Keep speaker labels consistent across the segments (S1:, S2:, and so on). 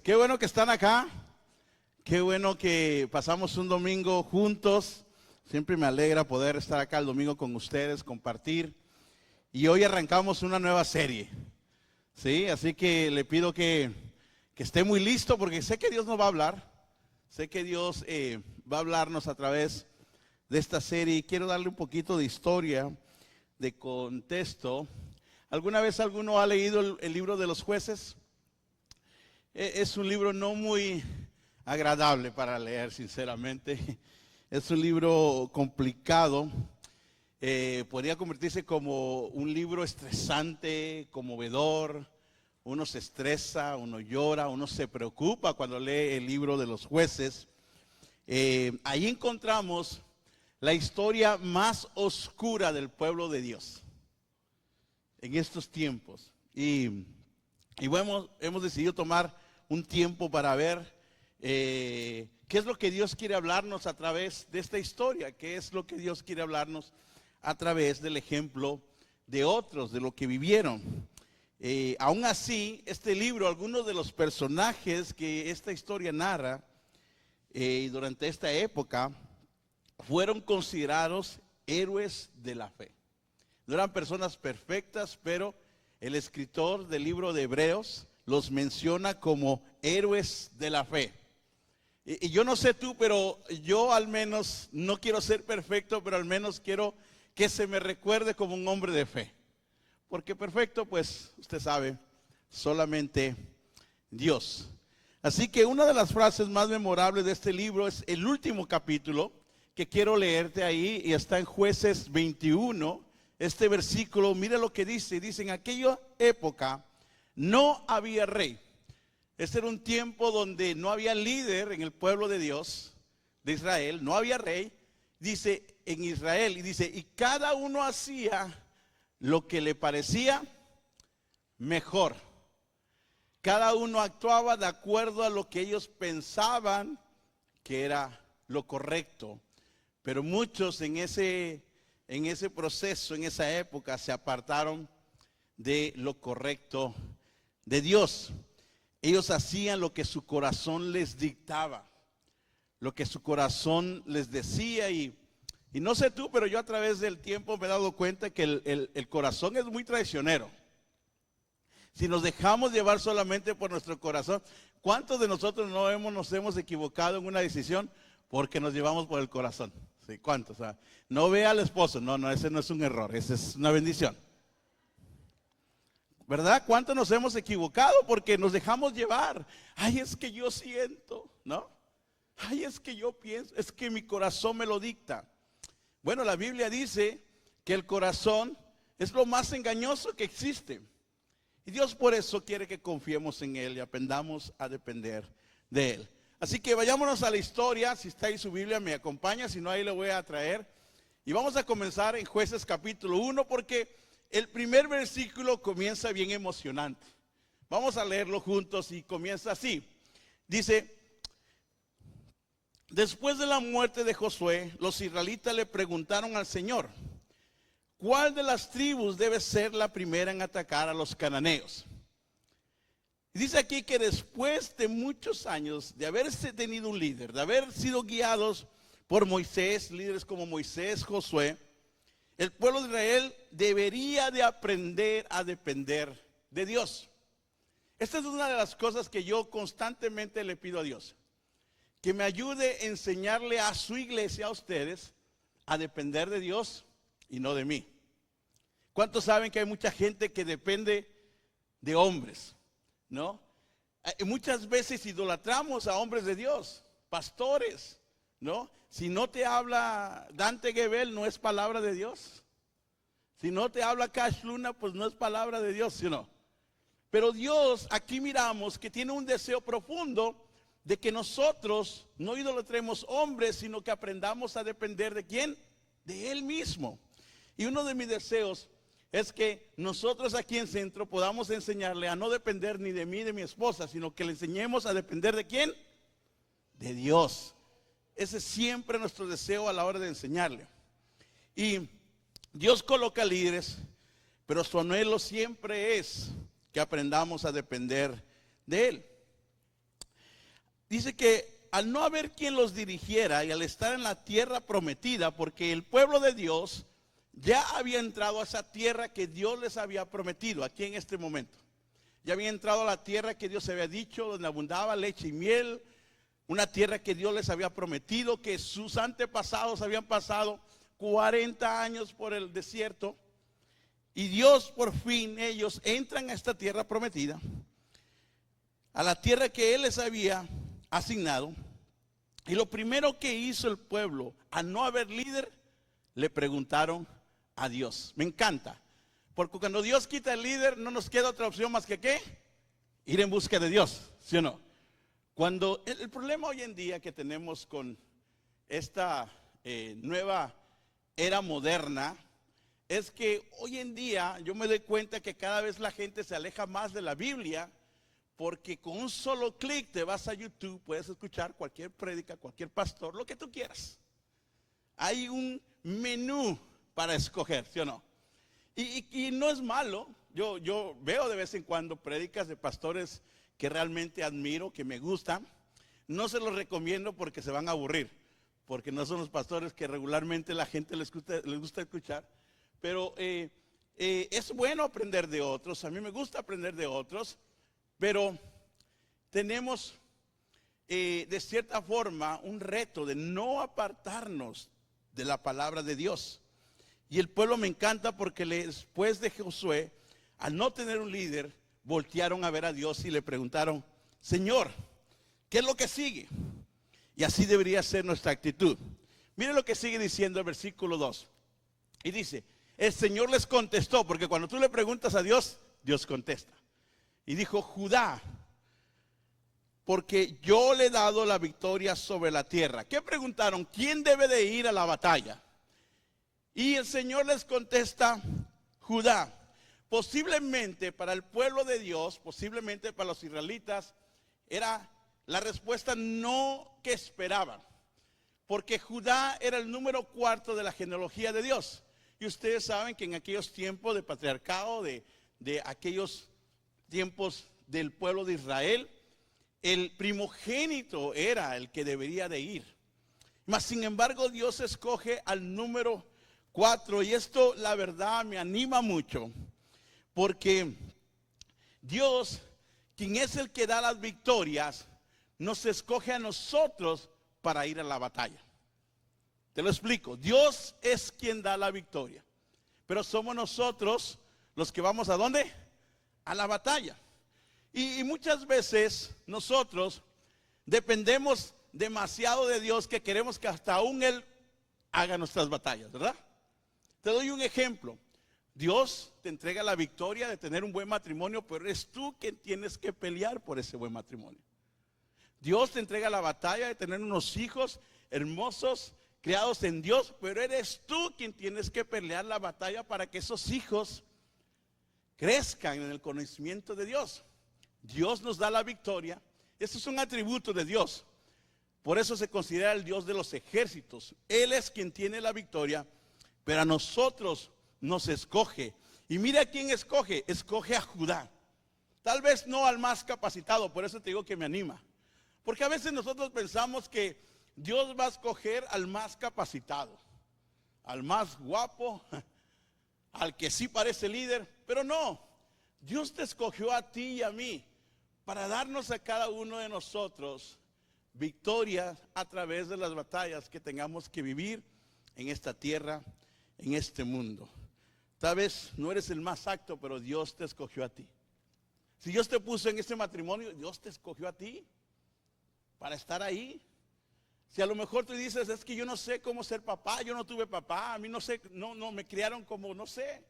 S1: Qué bueno que están acá. Qué bueno que pasamos un domingo juntos. Siempre me alegra poder estar acá el domingo con ustedes, compartir. Y hoy arrancamos una nueva serie. ¿Sí? Así que le pido que esté muy listo porque sé que Dios nos va a hablar. Sé que Dios va a hablarnos a través de esta serie. Y quiero darle un poquito de historia, de contexto. ¿Alguna vez alguno ha leído el libro de los jueces? Es un libro no muy agradable para leer, sinceramente. Es un libro complicado. Podría convertirse como un libro estresante, conmovedor. Uno se estresa, uno llora, uno se preocupa cuando lee el libro de los jueces. Ahí encontramos la historia más oscura del pueblo de Dios en estos tiempos. Y bueno, hemos decidido tomar un tiempo para ver qué es lo que Dios quiere hablarnos a través de esta historia, qué es lo que Dios quiere hablarnos a través del ejemplo de otros, de lo que vivieron. Aún así, este libro, algunos de los personajes que esta historia narra durante esta época, fueron considerados héroes de la fe. No eran personas perfectas, pero el escritor del libro de Hebreos los menciona como héroes de la fe. Y yo no sé tú, pero yo al menos no quiero ser perfecto, pero al menos quiero que se me recuerde como un hombre de fe. Porque perfecto, pues usted sabe, solamente Dios. Así que una de las frases más memorables de este libro es el último capítulo que quiero leerte ahí, y está en Jueces 21. Este versículo, mire lo que dice. Dice: en aquella época no había rey. Este era un tiempo donde no había líder en el pueblo de Dios, de Israel. No había rey, dice, en Israel. Y dice, y cada uno hacía lo que le parecía mejor. Cada uno actuaba de acuerdo a lo que ellos pensaban que era lo correcto. Pero muchos en ese proceso, en esa época, se apartaron de lo correcto de Dios. Ellos hacían lo que su corazón les dictaba, lo que su corazón les decía. Y no sé tú, pero yo a través del tiempo me he dado cuenta que el corazón es muy traicionero. Si nos dejamos llevar solamente por nuestro corazón, ¿cuántos de nosotros nos hemos equivocado en una decisión porque nos llevamos por el corazón? ¿Sí? ¿Cuántos? No ve al esposo. No, ese no es un error, esa es una bendición. ¿Verdad? ¿Cuántos nos hemos equivocado porque nos dejamos llevar? Ay, es que yo siento, ¿no? Ay, es que yo pienso, es que mi corazón me lo dicta. Bueno, la Biblia dice que el corazón es lo más engañoso que existe. Y Dios por eso quiere que confiemos en Él y aprendamos a depender de Él. Así que vayámonos a la historia. Si está ahí su Biblia, me acompaña. Si no, ahí le voy a traer. Y vamos a comenzar en Jueces capítulo 1, porque el primer versículo comienza bien emocionante. Vamos a leerlo juntos y comienza así. Dice: después de la muerte de Josué, los israelitas le preguntaron al Señor: ¿cuál de las tribus debe ser la primera en atacar a los cananeos? Y dice aquí que después de muchos años de haberse tenido un líder, de haber sido guiados por Moisés, líderes como Moisés, Josué, el pueblo de Israel debería de aprender a depender de Dios. Esta es una de las cosas que yo constantemente le pido a Dios, que me ayude a enseñarle a su iglesia, a ustedes, a depender de Dios y no de mí. ¿Cuántos saben que hay mucha gente que depende de hombres? ¿No? Muchas veces idolatramos a hombres de Dios, pastores, ¿no? Si no te habla Dante Gebel, no es palabra de Dios. Si no te habla Cash Luna, pues no es palabra de Dios, ¿sí o no? Pero Dios, aquí miramos que tiene un deseo profundo de que nosotros no idolatremos hombres, sino que aprendamos a depender ¿de quién? De Él mismo. Y uno de mis deseos es que nosotros aquí en Centro podamos enseñarle a no depender ni de mí ni de mi esposa, sino que le enseñemos a depender ¿de quién? De Dios. Ese es siempre nuestro deseo a la hora de enseñarle. Y Dios coloca líderes, pero su anhelo siempre es que aprendamos a depender de Él. dice que al no haber quien los dirigiera y al estar en la tierra prometida, porque el pueblo de Dios ya había entrado a esa tierra que Dios les había prometido aquí en este momento. Ya había entrado a la tierra que Dios había dicho, donde abundaba leche y miel, una tierra que Dios les había prometido, que sus antepasados habían pasado 40 años por el desierto. Y Dios, por fin, ellos entran a esta tierra prometida, a la tierra que Él les había asignado. Y lo primero que hizo el pueblo, al no haber líder, le preguntaron a Dios. Me encanta, porque cuando Dios quita el líder, no nos queda otra opción más que ¿qué? Ir en busca de Dios, ¿sí o no? Cuando el problema hoy en día que tenemos con esta nueva era moderna, es que hoy en día yo me doy cuenta que cada vez la gente se aleja más de la Biblia, porque con un solo clic te vas a YouTube, puedes escuchar cualquier prédica, cualquier pastor, lo que tú quieras. Hay un menú para escoger, ¿sí o no? Y no es malo. Yo veo de vez en cuando prédicas de pastores que realmente admiro, que me gustan. No se los recomiendo porque se van a aburrir, porque no son los pastores que regularmente la gente les gusta escuchar. Pero es bueno aprender de otros. A mí me gusta aprender de otros, pero tenemos de cierta forma un reto de no apartarnos de la palabra de Dios. Y el pueblo me encanta porque después de Josué, al no tener un líder, voltearon a ver a Dios y le preguntaron: Señor, ¿qué es lo que sigue? Y así debería ser nuestra actitud. Mire lo que sigue diciendo el versículo 2. Y dice: el Señor les contestó, porque cuando tú le preguntas a Dios, Dios contesta. Y dijo: Judá, porque yo le he dado la victoria sobre la tierra. ¿Qué preguntaron? ¿Quién debe de ir a la batalla? Y el Señor les contesta: Judá. Posiblemente para el pueblo de Dios, posiblemente para los israelitas, era la respuesta no que esperaban, porque Judá era el número 4 de la genealogía de Dios. Y ustedes saben que en aquellos tiempos de patriarcado, de aquellos tiempos del pueblo de Israel, el primogénito era el que debería de ir. Mas sin embargo Dios escoge al número 4, y esto la verdad me anima mucho, porque Dios, quien es el que da las victorias, nos escoge a nosotros para ir a la batalla. Te lo explico. Dios es quien da la victoria, pero somos nosotros los que vamos ¿a dónde? A la batalla. Y muchas veces nosotros dependemos demasiado de Dios, que queremos que hasta aún Él haga nuestras batallas, ¿verdad? Te doy un ejemplo. Dios te entrega la victoria de tener un buen matrimonio, pero eres tú quien tienes que pelear por ese buen matrimonio. Dios te entrega la batalla de tener unos hijos hermosos, criados en Dios, pero eres tú quien tienes que pelear la batalla para que esos hijos crezcan en el conocimiento de Dios. Dios nos da la victoria. Eso es un atributo de Dios. Por eso se considera el Dios de los ejércitos. Él es quien tiene la victoria, pero a nosotros nos escoge. Y mira a quién escoge. Escoge a Judá. Tal vez no al más capacitado, por eso te digo que me anima. Porque a veces nosotros pensamos que Dios va a escoger al más capacitado, al más guapo, al que sí parece líder, pero no. Dios te escogió a ti y a mí para darnos a cada uno de nosotros victoria a través de las batallas que tengamos que vivir en esta tierra, en este mundo. Tal vez no eres el más apto, pero Dios te escogió a ti. Si Dios te puso en este matrimonio, Dios te escogió a ti para estar ahí. Si a lo mejor tú dices: es que yo no sé cómo ser papá, yo no tuve papá, a mí no sé, no me criaron como, no sé,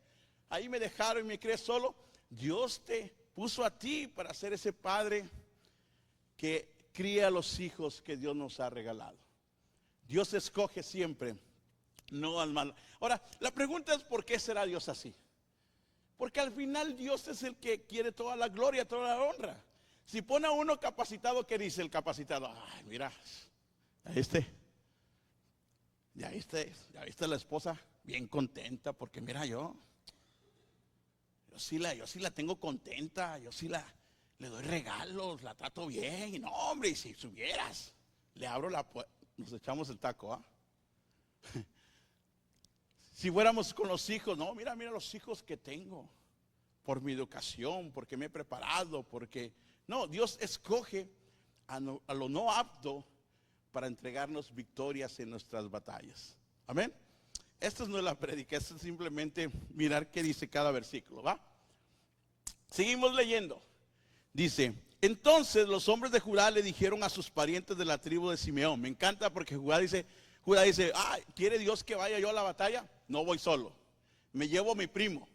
S1: ahí me dejaron y me crié solo. Dios te puso a ti para ser ese padre que cría a los hijos que Dios nos ha regalado. Dios escoge siempre, no al mal. Ahora, la pregunta es: ¿por qué será Dios así? Porque al final Dios es el que quiere toda la gloria, toda la honra. Si pone a uno capacitado, ¿qué dice el capacitado? Ay, mira, ya viste la esposa bien contenta, porque mira yo sí la tengo contenta, yo sí la le doy regalos, la trato bien. Y no, hombre, y si subieras, le abro la puerta, nos echamos el taco, ¿ah? Si fuéramos con los hijos, no, mira los hijos que tengo, por mi educación, porque me he preparado, porque... No, Dios escoge a lo no apto para entregarnos victorias en nuestras batallas. Amén. Esto no es la prédica, esto es simplemente mirar qué dice cada versículo, ¿va? Seguimos leyendo. Dice, entonces los hombres de Judá le dijeron a sus parientes de la tribu de Simeón. Me encanta porque Judá dice, ¿quiere Dios que vaya yo a la batalla? No voy solo, me llevo a mi primo,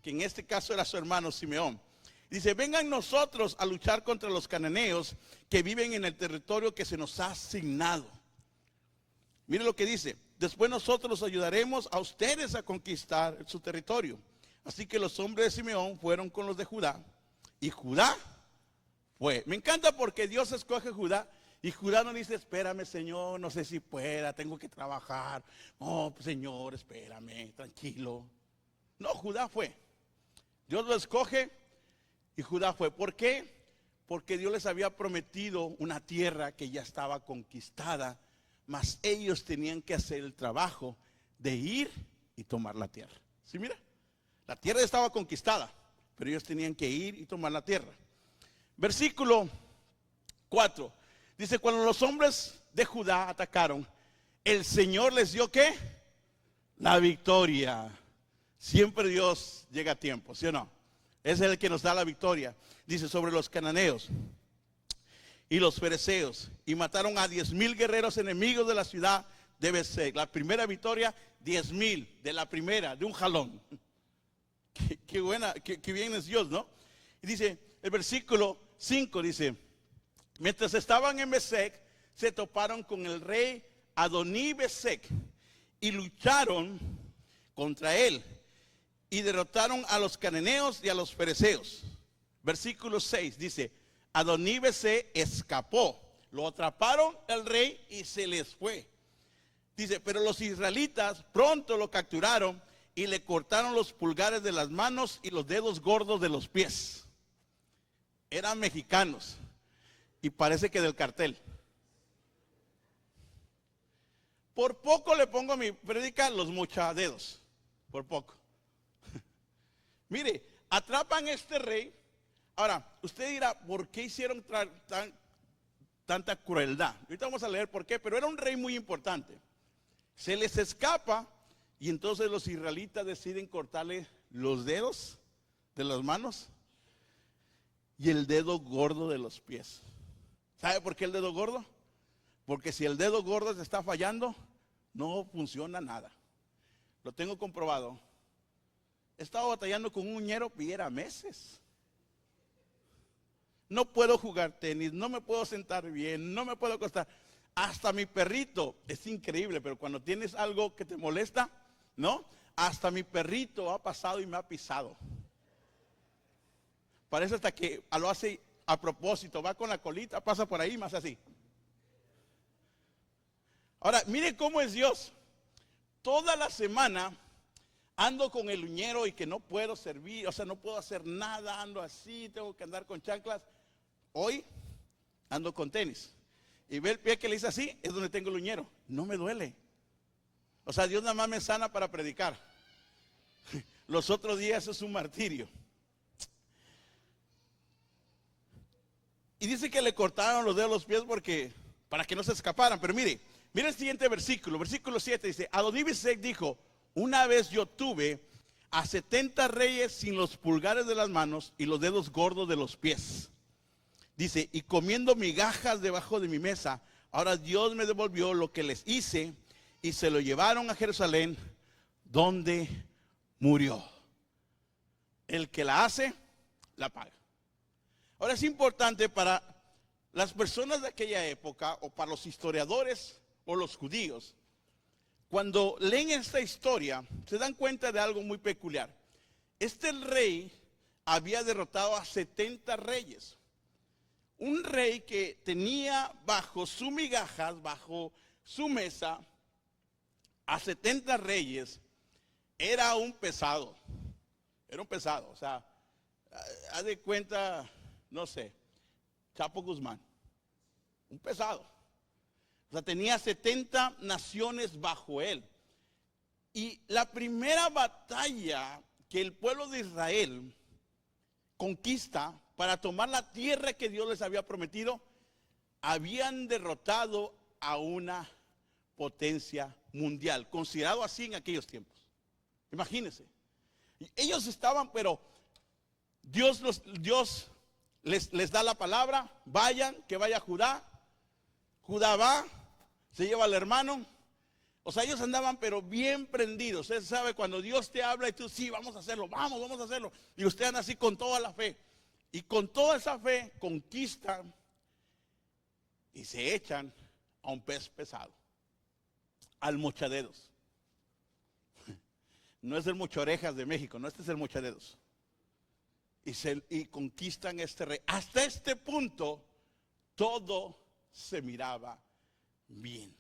S1: que en este caso era su hermano Simeón. Dice, vengan nosotros a luchar contra los cananeos que viven en el territorio que se nos ha asignado. Mire lo que dice, después nosotros los ayudaremos a ustedes a conquistar su territorio. Así que los hombres de Simeón fueron con los de Judá, y Judá fue. Me encanta porque Dios escoge a Judá, y Judá no dice, espérame Señor, no sé si pueda, tengo que trabajar. No, Señor, espérame, tranquilo. No, Judá fue. Dios lo escoge y Judá fue. ¿Por qué? Porque Dios les había prometido una tierra que ya estaba conquistada, mas ellos tenían que hacer el trabajo de ir y tomar la tierra. ¿Sí, mira? La tierra estaba conquistada, pero ellos tenían que ir y tomar la tierra. Versículo 4. Dice, cuando los hombres de Judá atacaron, el Señor les dio ¿qué? La victoria. Siempre Dios llega a tiempo, ¿sí o no? Es el que nos da la victoria. Dice, sobre los cananeos y los fereceos, y mataron a 10,000 guerreros enemigos de la ciudad de Bezec. La primera victoria, 10,000 de la primera, de un jalón. Qué buena, qué bien es Dios, ¿no? Y dice, el versículo 5 dice, mientras estaban en Bezec, se toparon con el rey Adoní Bezec y lucharon contra él y derrotaron a los cananeos y a los fereceos. Versículo 6 dice, Adoní Bezec escapó, lo atraparon el rey y se les fue. Dice, pero los israelitas pronto lo capturaron y le cortaron los pulgares de las manos y los dedos gordos de los pies. Eran mexicanos y parece que del cartel. Por poco le pongo a mi prédica los mochadedos, por poco. Mire, atrapan a este rey. Ahora, usted dirá, ¿por qué hicieron tanta crueldad? Ahorita vamos a leer por qué, pero era un rey muy importante. Se les escapa y entonces los israelitas deciden cortarle los dedos de las manos y el dedo gordo de los pies. ¿Sabe por qué el dedo gordo? Porque si el dedo gordo se está fallando, no funciona nada. Lo tengo comprobado. He estado batallando con un uñero y era meses. No puedo jugar tenis, no me puedo sentar bien, no me puedo acostar. Hasta mi perrito, es increíble, pero cuando tienes algo que te molesta, ¿no? Hasta mi perrito ha pasado y me ha pisado. Parece hasta que lo hace a propósito, va con la colita, pasa por ahí, más así. Ahora, mire cómo es Dios. Toda la semana ando con el uñero y que no puedo servir, o sea, no puedo hacer nada, ando así, tengo que andar con chanclas. Hoy ando con tenis. Y ve el pie que le hice así, es donde tengo el uñero. No me duele. O sea, Dios nada más me sana para predicar. Los otros días es un martirio. Y dice que le cortaron los dedos de los pies para que no se escaparan. Pero mire el siguiente versículo, versículo 7 dice, Adoní Bezec dijo, una vez yo tuve a 70 reyes sin los pulgares de las manos y los dedos gordos de los pies. Dice, y comiendo migajas debajo de mi mesa, ahora Dios me devolvió lo que les hice y se lo llevaron a Jerusalén, donde murió. El que la hace, la paga. Ahora es importante para las personas de aquella época o para los historiadores o los judíos, cuando leen esta historia, se dan cuenta de algo muy peculiar. Este rey había derrotado a 70 reyes. Un rey que tenía bajo sus migajas, bajo su mesa, a 70 reyes, era un pesado. Era un pesado, o sea, haz de cuenta no sé, Chapo Guzmán, un pesado. O sea, tenía 70 naciones bajo él. Y la primera batalla que el pueblo de Israel conquista para tomar la tierra que Dios les había prometido, habían derrotado a una potencia mundial, considerado así en aquellos tiempos. Imagínense. Ellos estaban, pero Dios les da la palabra, vayan, que vaya Judá. Judá va, se lleva al hermano. O sea, ellos andaban pero bien prendidos. Usted sabe, cuando Dios te habla y tú, sí, vamos a hacerlo, vamos a hacerlo. Y usted anda así con toda la fe. Y con toda esa fe conquistan y se echan a un pez pesado, al mochadedos. No es el mochorejas de México, no, este es el mochadedos. Y conquistan este rey. Hasta este punto, todo se miraba bien.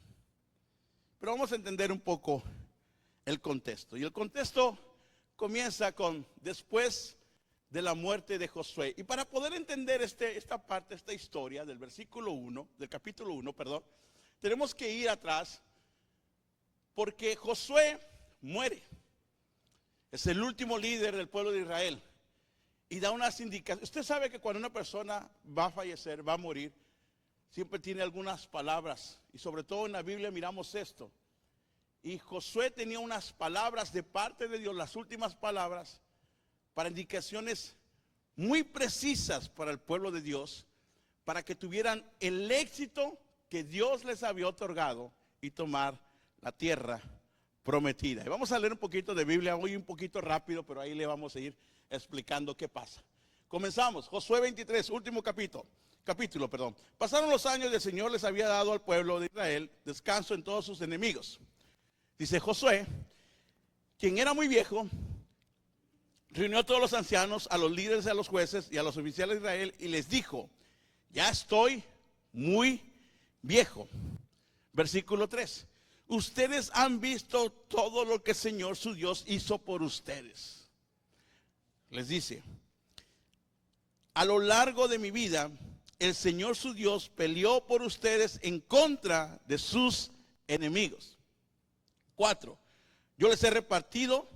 S1: Pero vamos a entender un poco el contexto. Y el contexto comienza con después de la muerte de Josué. Y para poder entender esta parte, esta historia del versículo 1, del capítulo 1, perdón, tenemos que ir atrás porque Josué muere. Es el último líder del pueblo de Israel. Y da unas indicaciones. Usted sabe que cuando una persona va a fallecer, va a morir, siempre tiene algunas palabras. Y sobre todo en la Biblia miramos esto. Y Josué tenía unas palabras de parte de Dios, las últimas palabras, para indicaciones muy precisas para el pueblo de Dios, para que tuvieran el éxito que Dios les había otorgado y tomar la tierra prometida. Y vamos a leer un poquito de Biblia, hoy un poquito rápido, pero ahí le vamos a ir explicando qué pasa. Comenzamos, Josué 23, último capítulo. Pasaron los años y el Señor les había dado al pueblo de Israel descanso en todos sus enemigos. Dice Josué, quien era muy viejo, reunió a todos los ancianos, a los líderes, a los jueces y a los oficiales de Israel y les dijo, ya estoy muy viejo. Versículo 3. Ustedes han visto todo lo que el Señor su Dios hizo por ustedes. Les dice, a lo largo de mi vida, el Señor su Dios peleó por ustedes en contra de sus enemigos. 4. Yo les he repartido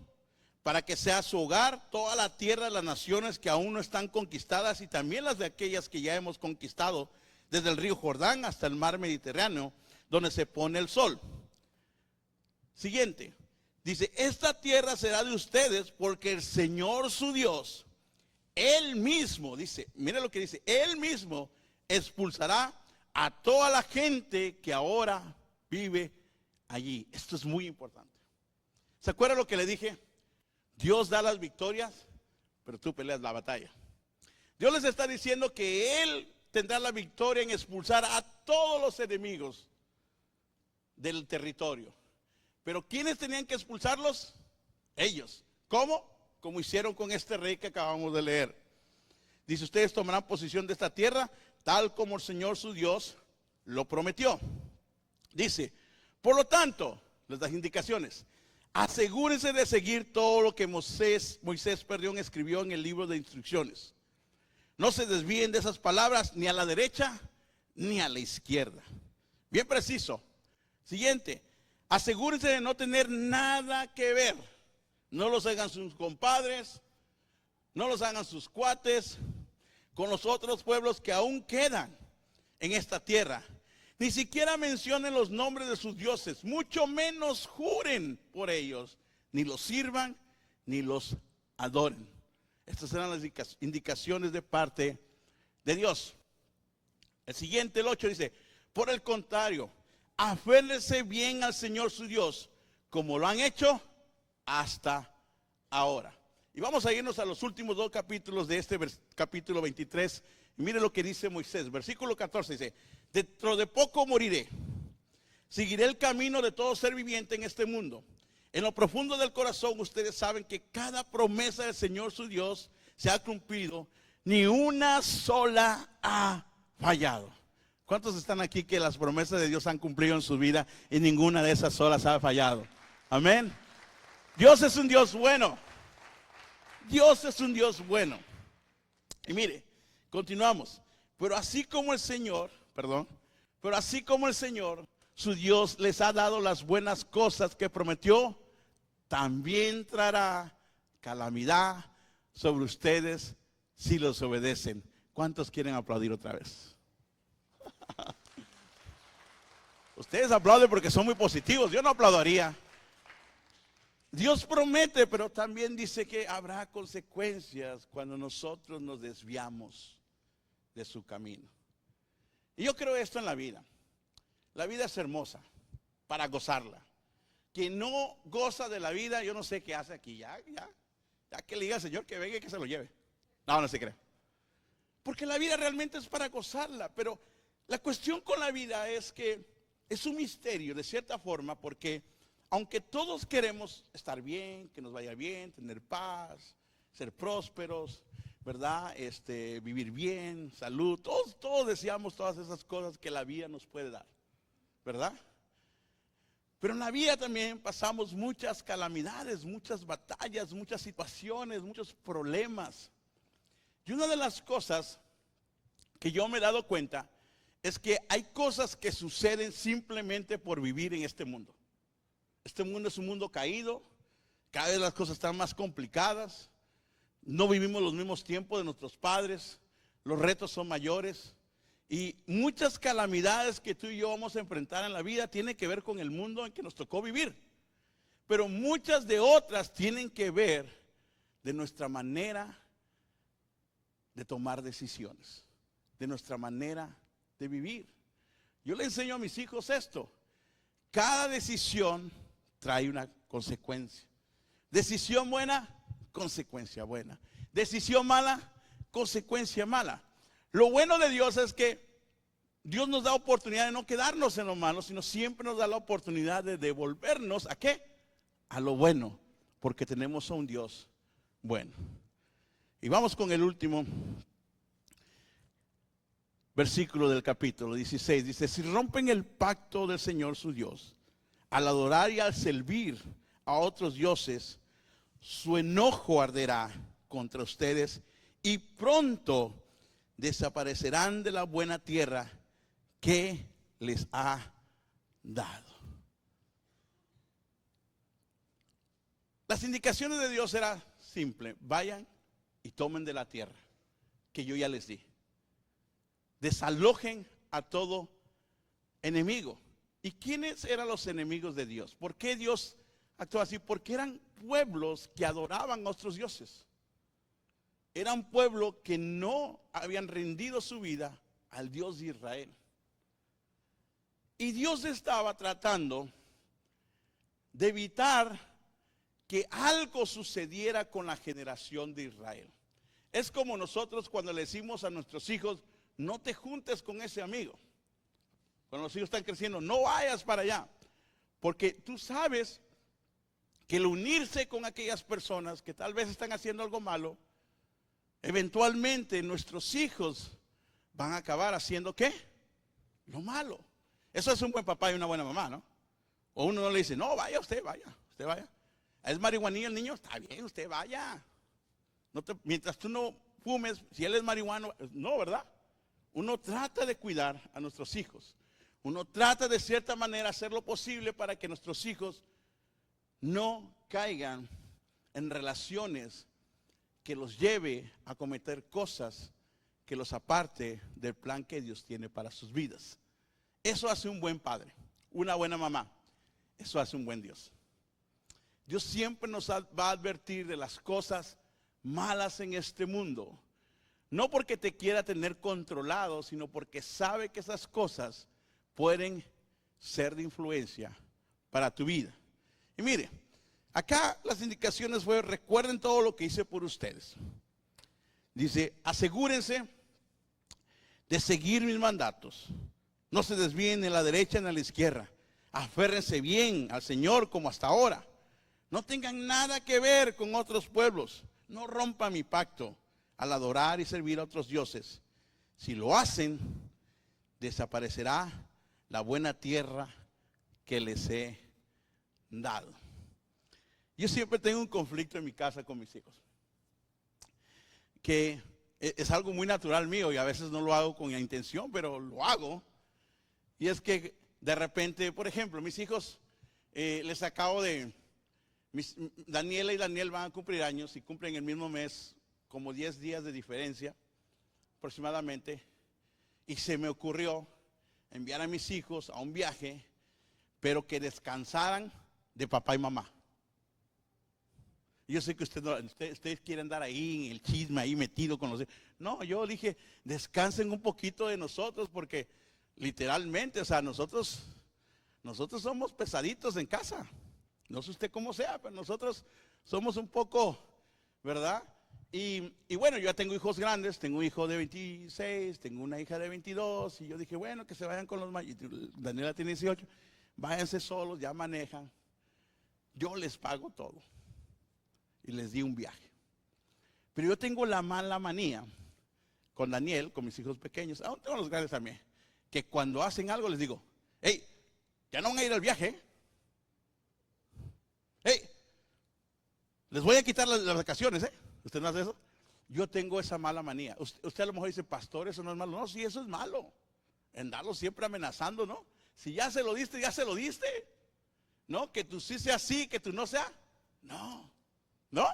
S1: para que sea su hogar toda la tierra de las naciones que aún no están conquistadas y también las de aquellas que ya hemos conquistado, desde el río Jordán hasta el mar Mediterráneo, donde se pone el sol. Siguiente, dice, esta tierra será de ustedes porque el Señor su Dios, Él mismo, dice, mire lo que dice, Él mismo expulsará a toda la gente que ahora vive allí. Esto es muy importante. ¿Se acuerda lo que le dije? Dios da las victorias, pero tú peleas la batalla. Dios les está diciendo que Él tendrá la victoria en expulsar a todos los enemigos del territorio. Pero ¿quiénes tenían que expulsarlos? Ellos. ¿Cómo? Como hicieron con este rey que acabamos de leer. Dice, ustedes tomarán posesión de esta tierra, tal como el Señor su Dios lo prometió. Dice, por lo tanto, les da indicaciones. Asegúrense de seguir todo lo que Moisés escribió en el libro de instrucciones. No se desvíen de esas palabras ni a la derecha ni a la izquierda. Bien preciso. Siguiente. Asegúrense de no tener nada que ver. No los hagan sus compadres, no los hagan sus cuates con los otros pueblos que aún quedan en esta tierra. Ni siquiera mencionen los nombres de sus dioses, mucho menos juren por ellos, ni los sirvan, ni los adoren. Estas eran las indicaciones de parte de Dios. El siguiente, el 8, dice, por el contrario, aférrense bien al Señor su Dios, como lo han hecho hasta ahora. Y vamos a irnos a los últimos 2 capítulos de este capítulo 23. Y mire lo que dice Moisés, versículo 14 dice, dentro de poco moriré, seguiré el camino de todo ser viviente en este mundo. En lo profundo del corazón ustedes saben que cada promesa del Señor su Dios se ha cumplido, ni una sola ha fallado. ¿Cuántos están aquí que las promesas de Dios han cumplido en su vida y ninguna de esas solas ha fallado? Amén. Dios es un Dios bueno. Dios es un Dios bueno. Y mire, Continuamos. Pero así como el Señor, su Dios, les ha dado las buenas cosas que prometió, también traerá calamidad sobre ustedes si los obedecen. ¿Cuántos quieren aplaudir otra vez? Ustedes aplauden porque son muy positivos. Yo no aplaudiría. Dios promete, pero también dice que habrá consecuencias cuando nosotros nos desviamos de su camino. Y yo creo esto en la vida. La vida es hermosa para gozarla. Quien no goza de la vida, yo no sé qué hace aquí. Ya que le diga al Señor que venga y que se lo lleve. No se cree. Porque la vida realmente es para gozarla. Pero la cuestión con la vida es que es un misterio de cierta forma, porque aunque todos queremos estar bien, que nos vaya bien, tener paz, ser prósperos, ¿verdad? Vivir bien, salud, todos deseamos todas esas cosas que la vida nos puede dar, ¿verdad? Pero en la vida también pasamos muchas calamidades, muchas batallas, muchas situaciones, muchos problemas. Y una de las cosas que yo me he dado cuenta es que hay cosas que suceden simplemente por vivir en este mundo. Este mundo es un mundo caído, cada vez las cosas están más complicadas, no vivimos los mismos tiempos de nuestros padres, los retos son mayores y muchas calamidades que tú y yo vamos a enfrentar en la vida tienen que ver con el mundo en que nos tocó vivir. Pero muchas de otras tienen que ver de nuestra manera de tomar decisiones, de nuestra manera de vivir. Yo le enseño a mis hijos esto. Cada decisión trae una consecuencia. Decisión buena, consecuencia buena. Decisión mala, consecuencia mala. Lo bueno de Dios es que Dios nos da oportunidad de no quedarnos en lo malo, sino siempre nos da la oportunidad de devolvernos ¿a qué? A lo bueno, porque tenemos a un Dios bueno. Y vamos con el último versículo del capítulo 16. Dice, si rompen el pacto del Señor su Dios, al adorar y al servir a otros dioses, su enojo arderá contra ustedes y pronto desaparecerán de la buena tierra que les ha dado. Las indicaciones de Dios eran simples: vayan y tomen de la tierra que yo ya les di. Desalojen a todo enemigo. ¿Y quiénes eran los enemigos de Dios? ¿Por qué Dios actuó así? Porque eran pueblos que adoraban a otros dioses. Eran pueblos que no habían rendido su vida al Dios de Israel. Y Dios estaba tratando de evitar que algo sucediera con la generación de Israel. Es como nosotros cuando le decimos a nuestros hijos, no te juntes con ese amigo. Cuando los hijos están creciendo, no vayas para allá. Porque tú sabes que el unirse con aquellas personas que tal vez están haciendo algo malo, eventualmente nuestros hijos van a acabar haciendo ¿qué? Lo malo. Eso es un buen papá y una buena mamá, ¿no? O uno no le dice, no, vaya usted, vaya. ¿Es marihuanillo el niño? Está bien, usted vaya. Mientras tú no fumes, si él es marihuano, no, ¿verdad? Uno trata de cuidar a nuestros hijos. Uno trata de cierta manera hacer lo posible para que nuestros hijos no caigan en relaciones que los lleve a cometer cosas que los aparte del plan que Dios tiene para sus vidas. Eso hace un buen padre, una buena mamá. Eso hace un buen Dios. Dios siempre nos va a advertir de las cosas malas en este mundo. No porque te quiera tener controlado, sino porque sabe que esas cosas pueden ser de influencia para tu vida. Y mire, acá las indicaciones fue: recuerden todo lo que hice por ustedes. Dice, asegúrense de seguir mis mandatos. No se desvíen ni a la derecha ni a la izquierda. Aférrense bien al Señor como hasta ahora. No tengan nada que ver con otros pueblos. No rompan mi pacto al adorar y servir a otros dioses. Si lo hacen, desaparecerá la buena tierra que les he dado. Yo siempre tengo un conflicto en mi casa con mis hijos. Que Es algo muy natural mío y a veces no lo hago con la intención, pero lo hago. Y es que de repente, por ejemplo, mis hijos, les acabo de... Daniela y Daniel van a cumplir años y cumplen el mismo mes, como 10 días de diferencia aproximadamente. Y se me ocurrió enviar a mis hijos a un viaje, pero que descansaran de papá y mamá. Yo sé que ustedes quieren andar ahí en el chisme, ahí metido con los... No, yo dije, descansen un poquito de nosotros, porque literalmente, o sea, nosotros somos pesaditos en casa. No sé usted cómo sea, pero nosotros somos un poco, ¿verdad? Y bueno, yo ya tengo hijos grandes, tengo un hijo de 26, tengo una hija de 22, y yo dije, bueno, que se vayan con los mayores. Daniela tiene 18, váyanse solos, ya manejan. Yo les pago todo. Y les di un viaje. Pero yo tengo la mala manía con Daniel, con mis hijos pequeños, aún tengo los grandes también, que cuando hacen algo les digo, hey, ya no van a ir al viaje. Hey, les voy a quitar las vacaciones, ¿eh? ¿Usted no hace eso? Yo tengo esa mala manía. Usted a lo mejor dice, pastor, eso no es malo. No, sí, eso es malo. Andarlo siempre amenazando, ¿no? Si ya se lo diste, ya se lo diste. ¿No? Que tú sí sea sí, que tú no sea. No. ¿No?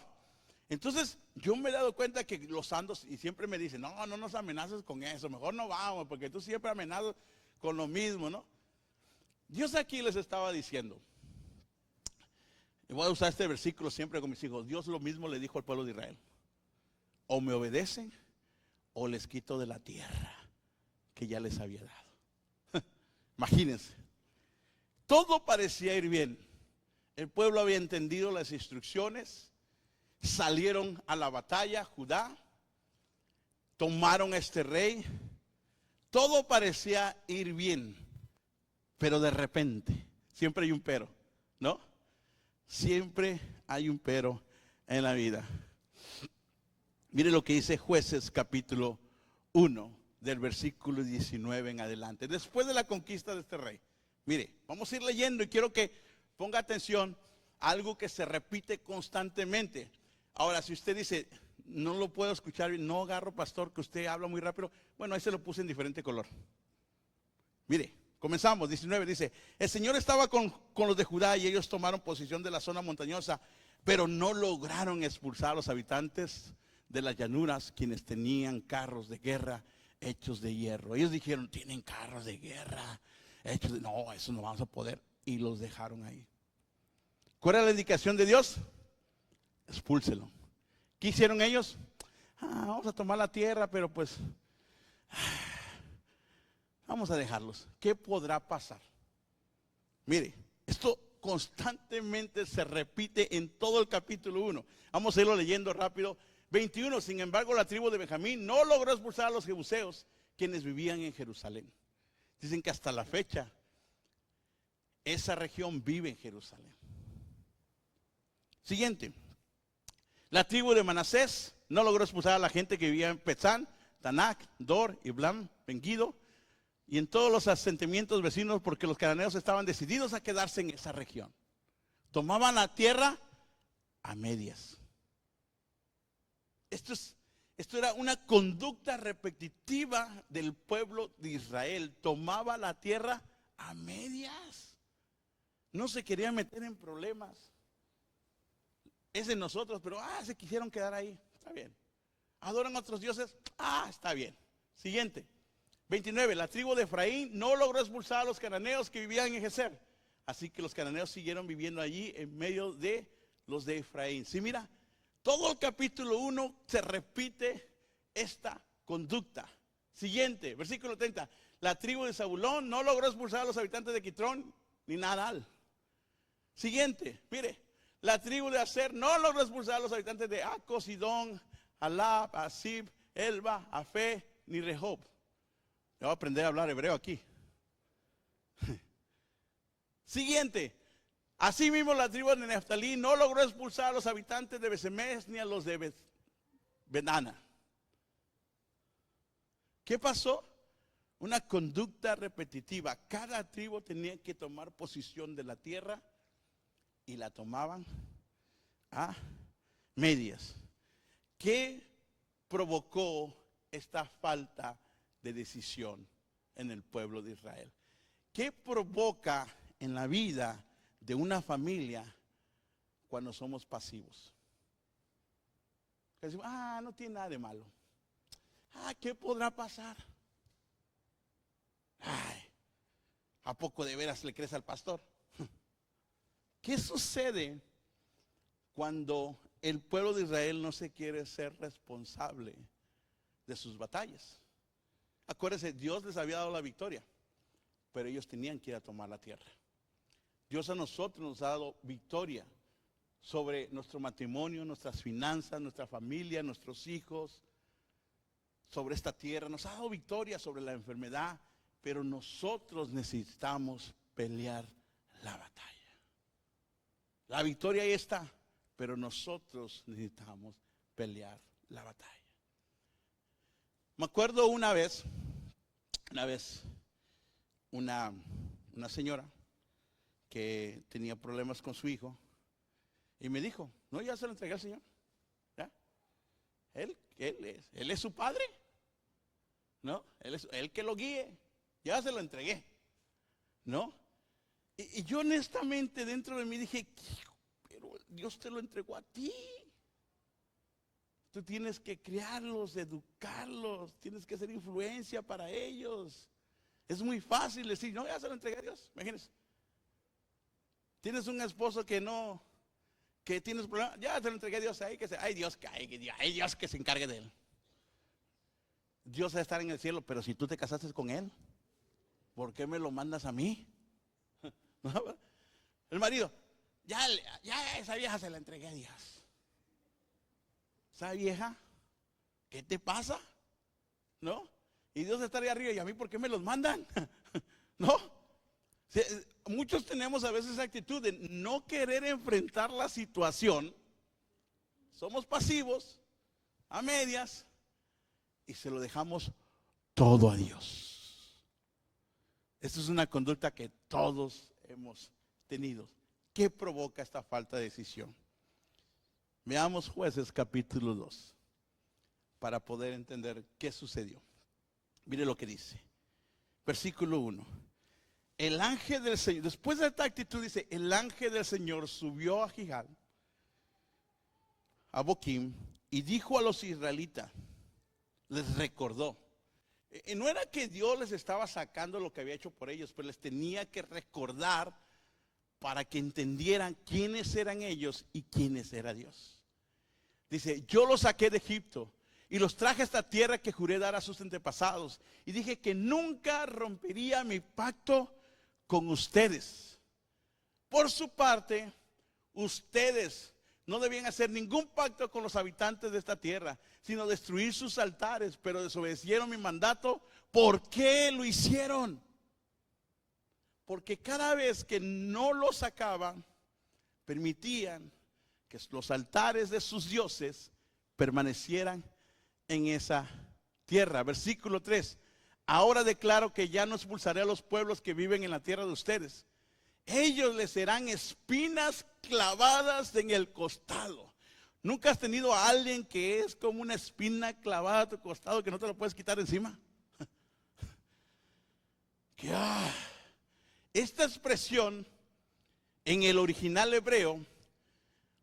S1: Entonces, yo me he dado cuenta que los santos, y siempre me dicen, no nos amenaces con eso, mejor no vamos, porque tú siempre amenazas con lo mismo, ¿no? Dios aquí les estaba diciendo, y voy a usar este versículo siempre con mis hijos, Dios lo mismo le dijo al pueblo de Israel, o me obedecen, o les quito de la tierra que ya les había dado. Imagínense, todo parecía ir bien, el pueblo había entendido las instrucciones, salieron a la batalla, Judá, tomaron a este rey, todo parecía ir bien, pero de repente, siempre hay un pero, ¿no? Siempre hay un pero en la vida. Mire lo que dice Jueces capítulo 1, del versículo 19 en adelante, después de la conquista de este rey. Mire, vamos a ir leyendo y quiero que ponga atención a algo que se repite constantemente. Ahora, si usted dice, no lo puedo escuchar bien, no agarro, pastor, que usted habla muy rápido. Bueno, ahí se lo puse en diferente color. Mire, comenzamos, 19, dice, el Señor estaba con los de Judá y ellos tomaron posesión de la zona montañosa, pero no lograron expulsar a los habitantes de las llanuras, quienes tenían carros de guerra hechos de hierro. Ellos dijeron, tienen carros de guerra hechos de... No, eso no vamos a poder. Y los dejaron ahí. ¿Cuál era la indicación de Dios? Expúlselo. ¿Qué hicieron ellos? Vamos a tomar la tierra, pero pues vamos a dejarlos. ¿Qué podrá pasar? Mire, esto constantemente se repite en todo el capítulo 1. Vamos a irlo leyendo rápido. 21, sin embargo, la tribu de Benjamín no logró expulsar a los jebuseos, quienes vivían en Jerusalén. Dicen que hasta la fecha, esa región vive en Jerusalén. Siguiente. La tribu de Manasés no logró expulsar a la gente que vivía en Petzán, Tanac, Dor, Iblam, Megiddo y en todos los asentamientos vecinos, porque los cananeos estaban decididos a quedarse en esa región. Tomaban la tierra a medias. Esto era una conducta repetitiva del pueblo de Israel. Tomaba la tierra a medias. No se quería meter en problemas. Es de nosotros, pero se quisieron quedar ahí. Está bien. Adoran a otros dioses. Está bien. Siguiente. 29. La tribu de Efraín no logró expulsar a los cananeos que vivían en Geser. Así que los cananeos siguieron viviendo allí en medio de los de Efraín. Sí, mira, todo el capítulo 1 se repite esta conducta. Siguiente, versículo 30. La tribu de Zabulón no logró expulsar a los habitantes de Quitrón ni Nadal. Siguiente, mire. La tribu de Aser no logró expulsar a los habitantes de Aco, Sidón, Alab, Asib, Elba, Afé, ni Rehob. Yo voy a aprender a hablar hebreo aquí. Siguiente. Asimismo, la tribu de Neftalí no logró expulsar a los habitantes de Besemes ni a los de Benana. ¿Qué pasó? Una conducta repetitiva. Cada tribu tenía que tomar posición de la tierra y la tomaban a medias. ¿Qué provocó esta falta de decisión en el pueblo de Israel? ¿Qué provoca en la vida de una familia cuando somos pasivos? Que decimos, no tiene nada de malo. ¿Qué podrá pasar? ¿A poco de veras le crees al pastor? ¿Qué sucede cuando el pueblo de Israel no se quiere ser responsable de sus batallas? Acuérdense, Dios les había dado la victoria, pero ellos tenían que ir a tomar la tierra. Dios a nosotros nos ha dado victoria sobre nuestro matrimonio, nuestras finanzas, nuestra familia, nuestros hijos, sobre esta tierra. Nos ha dado victoria sobre la enfermedad, pero nosotros necesitamos pelear la batalla. La victoria ahí está, pero nosotros necesitamos pelear la batalla. Me acuerdo una vez una señora que tenía problemas con su hijo y me dijo, no, ya se lo entregué al Señor. ¿Ya? Él es su padre, ¿no? Él que lo guíe, ya se lo entregué, ¿no? Y yo honestamente dentro de mí dije, pero Dios te lo entregó a ti. Tú tienes que criarlos, educarlos, tienes que ser influencia para ellos. Es muy fácil decir, no, ya se lo entregué a Dios. Imagínense. Tienes un esposo que tienes problemas, ya se lo entregué a Dios, ay Dios que se encargue de él. Dios va a estar en el cielo, pero si tú te casaste con él, ¿por qué me lo mandas a mí? ¿No? El marido, ya esa vieja se la entregué a Dios. Esa vieja, ¿qué te pasa? ¿No? Y Dios está ahí arriba, y a mí, ¿por qué me los mandan? ¿No? Muchos tenemos a veces esa actitud de no querer enfrentar la situación. Somos pasivos, a medias, y se lo dejamos todo a Dios. Esta es una conducta que todos hemos tenido. ¿Qué provoca esta falta de decisión? Veamos Jueces capítulo 2 para poder entender qué sucedió. Mire lo que dice. Versículo 1. El ángel del Señor, después de esta actitud dice, el ángel del Señor subió a Gilgal, a Boquim, y dijo a los israelitas, les recordó. No era que Dios les estaba sacando lo que había hecho por ellos, pero les tenía que recordar para que entendieran quiénes eran ellos y quiénes era Dios. Dice, yo los saqué de Egipto y los traje a esta tierra que juré dar a sus antepasados. Y dije que nunca rompería mi pacto con ustedes. Por su parte, ustedes no debían hacer ningún pacto con los habitantes de esta tierra, sino destruir sus altares, pero desobedecieron mi mandato. ¿Por qué lo hicieron? Porque cada vez que no lo sacaban, permitían que los altares de sus dioses permanecieran en esa tierra. Versículo 3. Ahora declaro que ya no expulsaré a los pueblos que viven en la tierra de ustedes. Ellos les serán espinas clavadas en el costado. ¿Nunca has tenido a alguien que es como una espina clavada a tu costado que no te lo puedes quitar encima? Esta expresión en el original hebreo,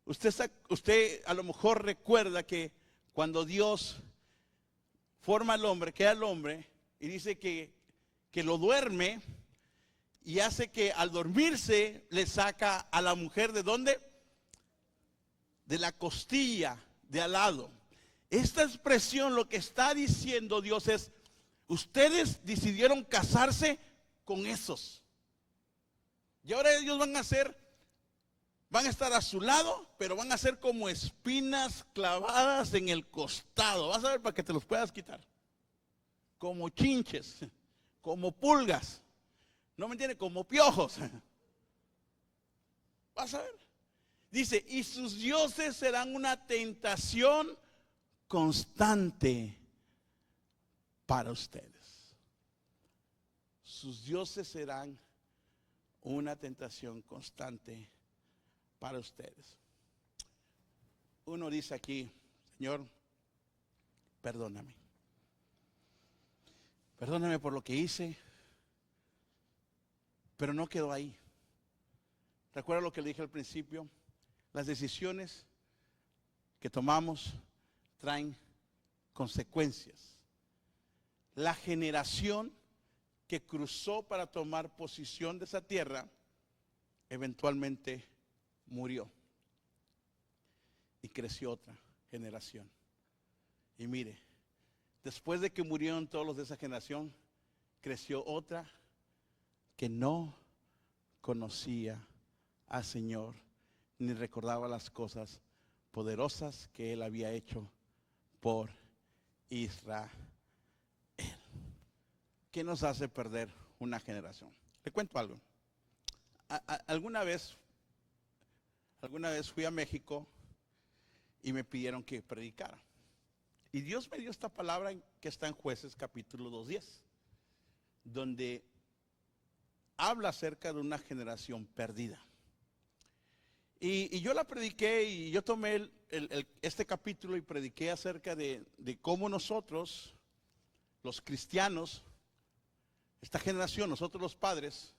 S1: usted a lo mejor recuerda que cuando Dios forma al hombre, crea al hombre y dice que lo duerme y hace que al dormirse le saca a la mujer ¿de dónde? De la costilla de al lado. Esta expresión lo que está diciendo Dios es, ustedes decidieron casarse con esos. Y ahora ellos van a estar a su lado, pero van a ser como espinas clavadas en el costado. Vas a ver para que te los puedas quitar. Como chinches, como pulgas. ¿No me entiende? Como piojos. Vas a ver. Dice, y sus dioses serán una tentación constante para ustedes. Sus dioses serán una tentación constante para ustedes. Uno dice aquí, Señor, perdóname. Perdóname por lo que hice, pero no quedó ahí. Recuerda lo que le dije al principio, las decisiones que tomamos traen consecuencias. La generación que cruzó para tomar posesión de esa tierra, eventualmente murió. Y creció otra generación. Y mire, después de que murieron todos los de esa generación, creció otra que no conocía al Señor, ni recordaba las cosas poderosas que Él había hecho por Israel. ¿Qué nos hace perder una generación? Le cuento algo. Alguna vez fui a México y me pidieron que predicara. Y Dios me dio esta palabra que está en Jueces capítulo 2:10, donde habla acerca de una generación perdida. Y yo la prediqué y yo tomé este capítulo y prediqué acerca de cómo nosotros, los cristianos, esta generación, nosotros los padres,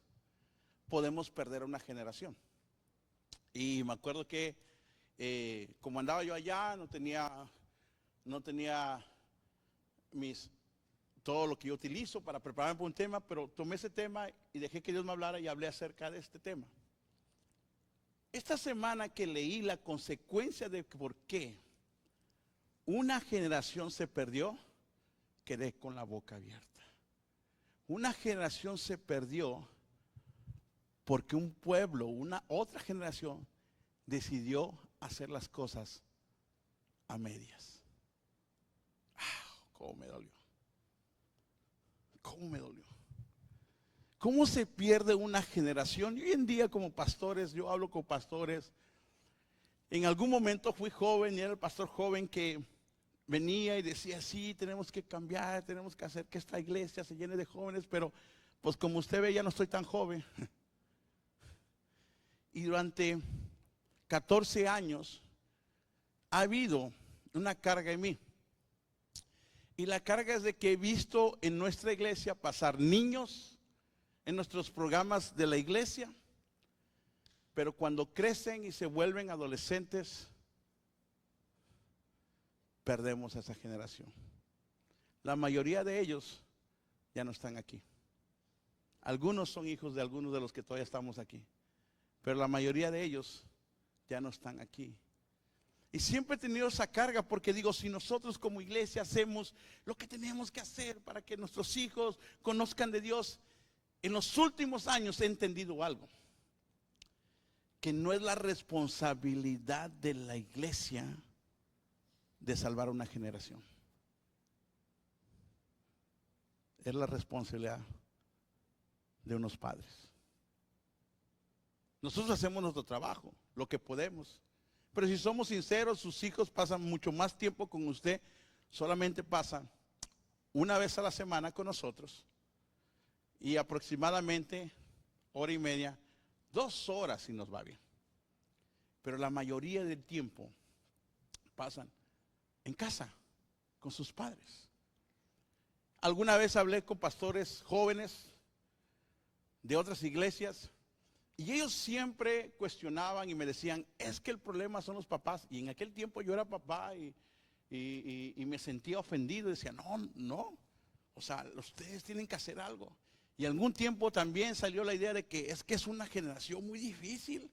S1: podemos perder a una generación. Y me acuerdo que como andaba yo allá, no tenía todo lo que yo utilizo para prepararme para un tema, pero tomé ese tema y dejé que Dios me hablara y hablé acerca de este tema. Esta semana que leí la consecuencia de por qué una generación se perdió, quedé con la boca abierta. Una generación se perdió porque un pueblo, una otra generación, decidió hacer las cosas a medias. ¿Cómo me dolió? ¿Cómo me dolió? ¿Cómo se pierde una generación? Y hoy en día como pastores, yo hablo con pastores. En algún momento fui joven y era el pastor joven que venía y decía, sí, tenemos que cambiar, tenemos que hacer que esta iglesia se llene de jóvenes, pero pues como usted ve ya no estoy tan joven. Y durante 14 años ha habido una carga en mí. Y la carga es de que he visto en nuestra iglesia pasar niños en nuestros programas de la iglesia, pero cuando crecen y se vuelven adolescentes, perdemos a esa generación. La mayoría de ellos ya no están aquí. Algunos son hijos de algunos de los que todavía estamos aquí, pero la mayoría de ellos ya no están aquí. Y siempre he tenido esa carga porque digo, si nosotros como iglesia hacemos lo que tenemos que hacer para que nuestros hijos conozcan de Dios, en los últimos años he entendido algo, que no es la responsabilidad de la iglesia de salvar una generación. Es la responsabilidad de unos padres. Nosotros hacemos nuestro trabajo, lo que podemos. Pero si somos sinceros, sus hijos pasan mucho más tiempo con usted. Solamente pasan una vez a la semana con nosotros. Y aproximadamente hora y media, 2 horas si nos va bien. Pero la mayoría del tiempo pasan en casa con sus padres. Alguna vez hablé con pastores jóvenes de otras iglesias y ellos siempre cuestionaban y me decían, es que el problema son los papás. Y en aquel tiempo yo era papá y me sentía ofendido. Decía, no, o sea, ustedes tienen que hacer algo. Y algún tiempo también salió la idea de que es una generación muy difícil.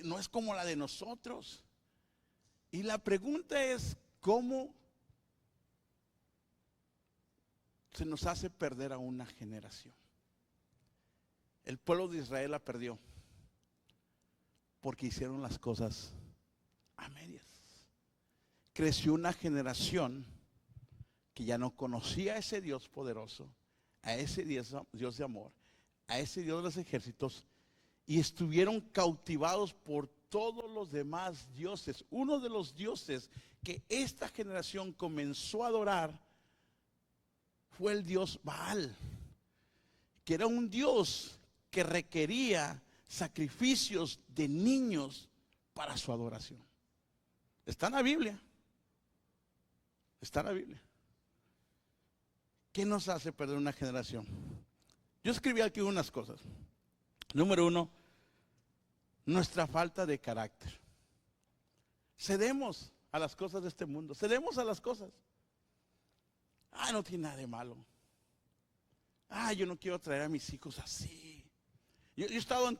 S1: No es como la de nosotros. Y la pregunta es, ¿cómo se nos hace perder a una generación? El pueblo de Israel la perdió porque hicieron las cosas a medias. Creció una generación que ya no conocía a ese Dios poderoso, a ese Dios de amor, a ese Dios de los ejércitos, y estuvieron cautivados por todos los demás dioses. Uno de los dioses que esta generación comenzó a adorar fue el dios Baal, que era un dios que requería sacrificios de niños para su adoración. Está en la Biblia. Está en la Biblia. ¿Qué nos hace perder una generación? Yo escribí aquí unas cosas. Número 1, nuestra falta de carácter. Cedemos a las cosas de este mundo. Cedemos a las cosas. No tiene nada de malo. Yo no quiero traer a mis hijos así. Yo he estado en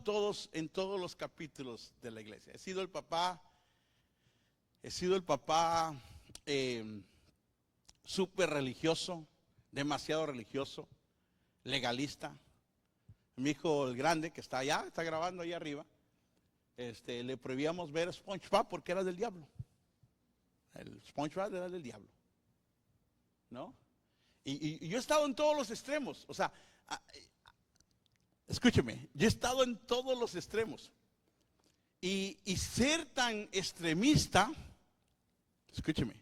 S1: todos los capítulos de la iglesia. He sido el papá súper religioso, demasiado religioso, legalista. Mi hijo el grande que está allá, está grabando ahí arriba, le prohibíamos ver SpongeBob porque era del diablo. El SpongeBob era del diablo, ¿no? Y yo he estado en todos los extremos. O sea, escúcheme, yo he estado en todos los extremos. Y ser tan extremista, escúcheme,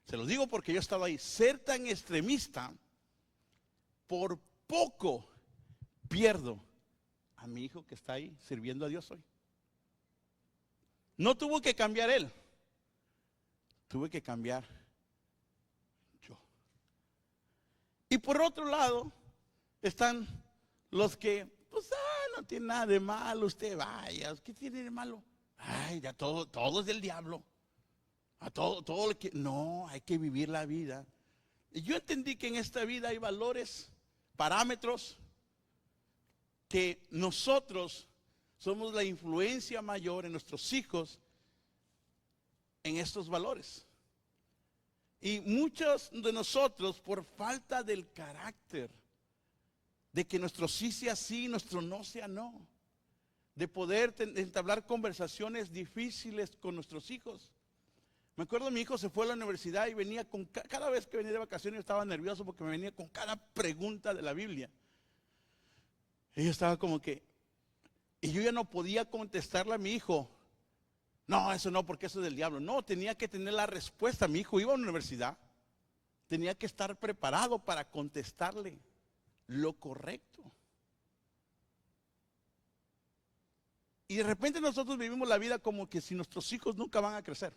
S1: se lo digo porque yo he estado ahí, ser tan extremista, por poco pierdo a mi hijo que está ahí sirviendo a Dios hoy. No tuvo que cambiar él, tuve que cambiar yo. Y por otro lado están los que, pues, no tiene nada de malo, usted vaya, ¿qué tiene de malo? Ya todo es del diablo. Todo lo que, no, hay que vivir la vida. Y yo entendí que en esta vida hay valores, parámetros, que nosotros somos la influencia mayor en nuestros hijos en estos valores. Y muchos de nosotros, por falta del carácter, de que nuestro sí sea sí, nuestro no sea no, de poder entablar conversaciones difíciles con nuestros hijos. Me acuerdo, mi hijo se fue a la universidad y venía cada vez que venía de vacaciones yo estaba nervioso porque me venía con cada pregunta de la Biblia. Y yo estaba como que, y yo ya no podía contestarle a mi hijo, no, eso no, porque eso es del diablo. No, tenía que tener la respuesta. Mi hijo iba a la universidad, tenía que estar preparado para contestarle lo correcto. Y de repente nosotros vivimos la vida como que si nuestros hijos nunca van a crecer.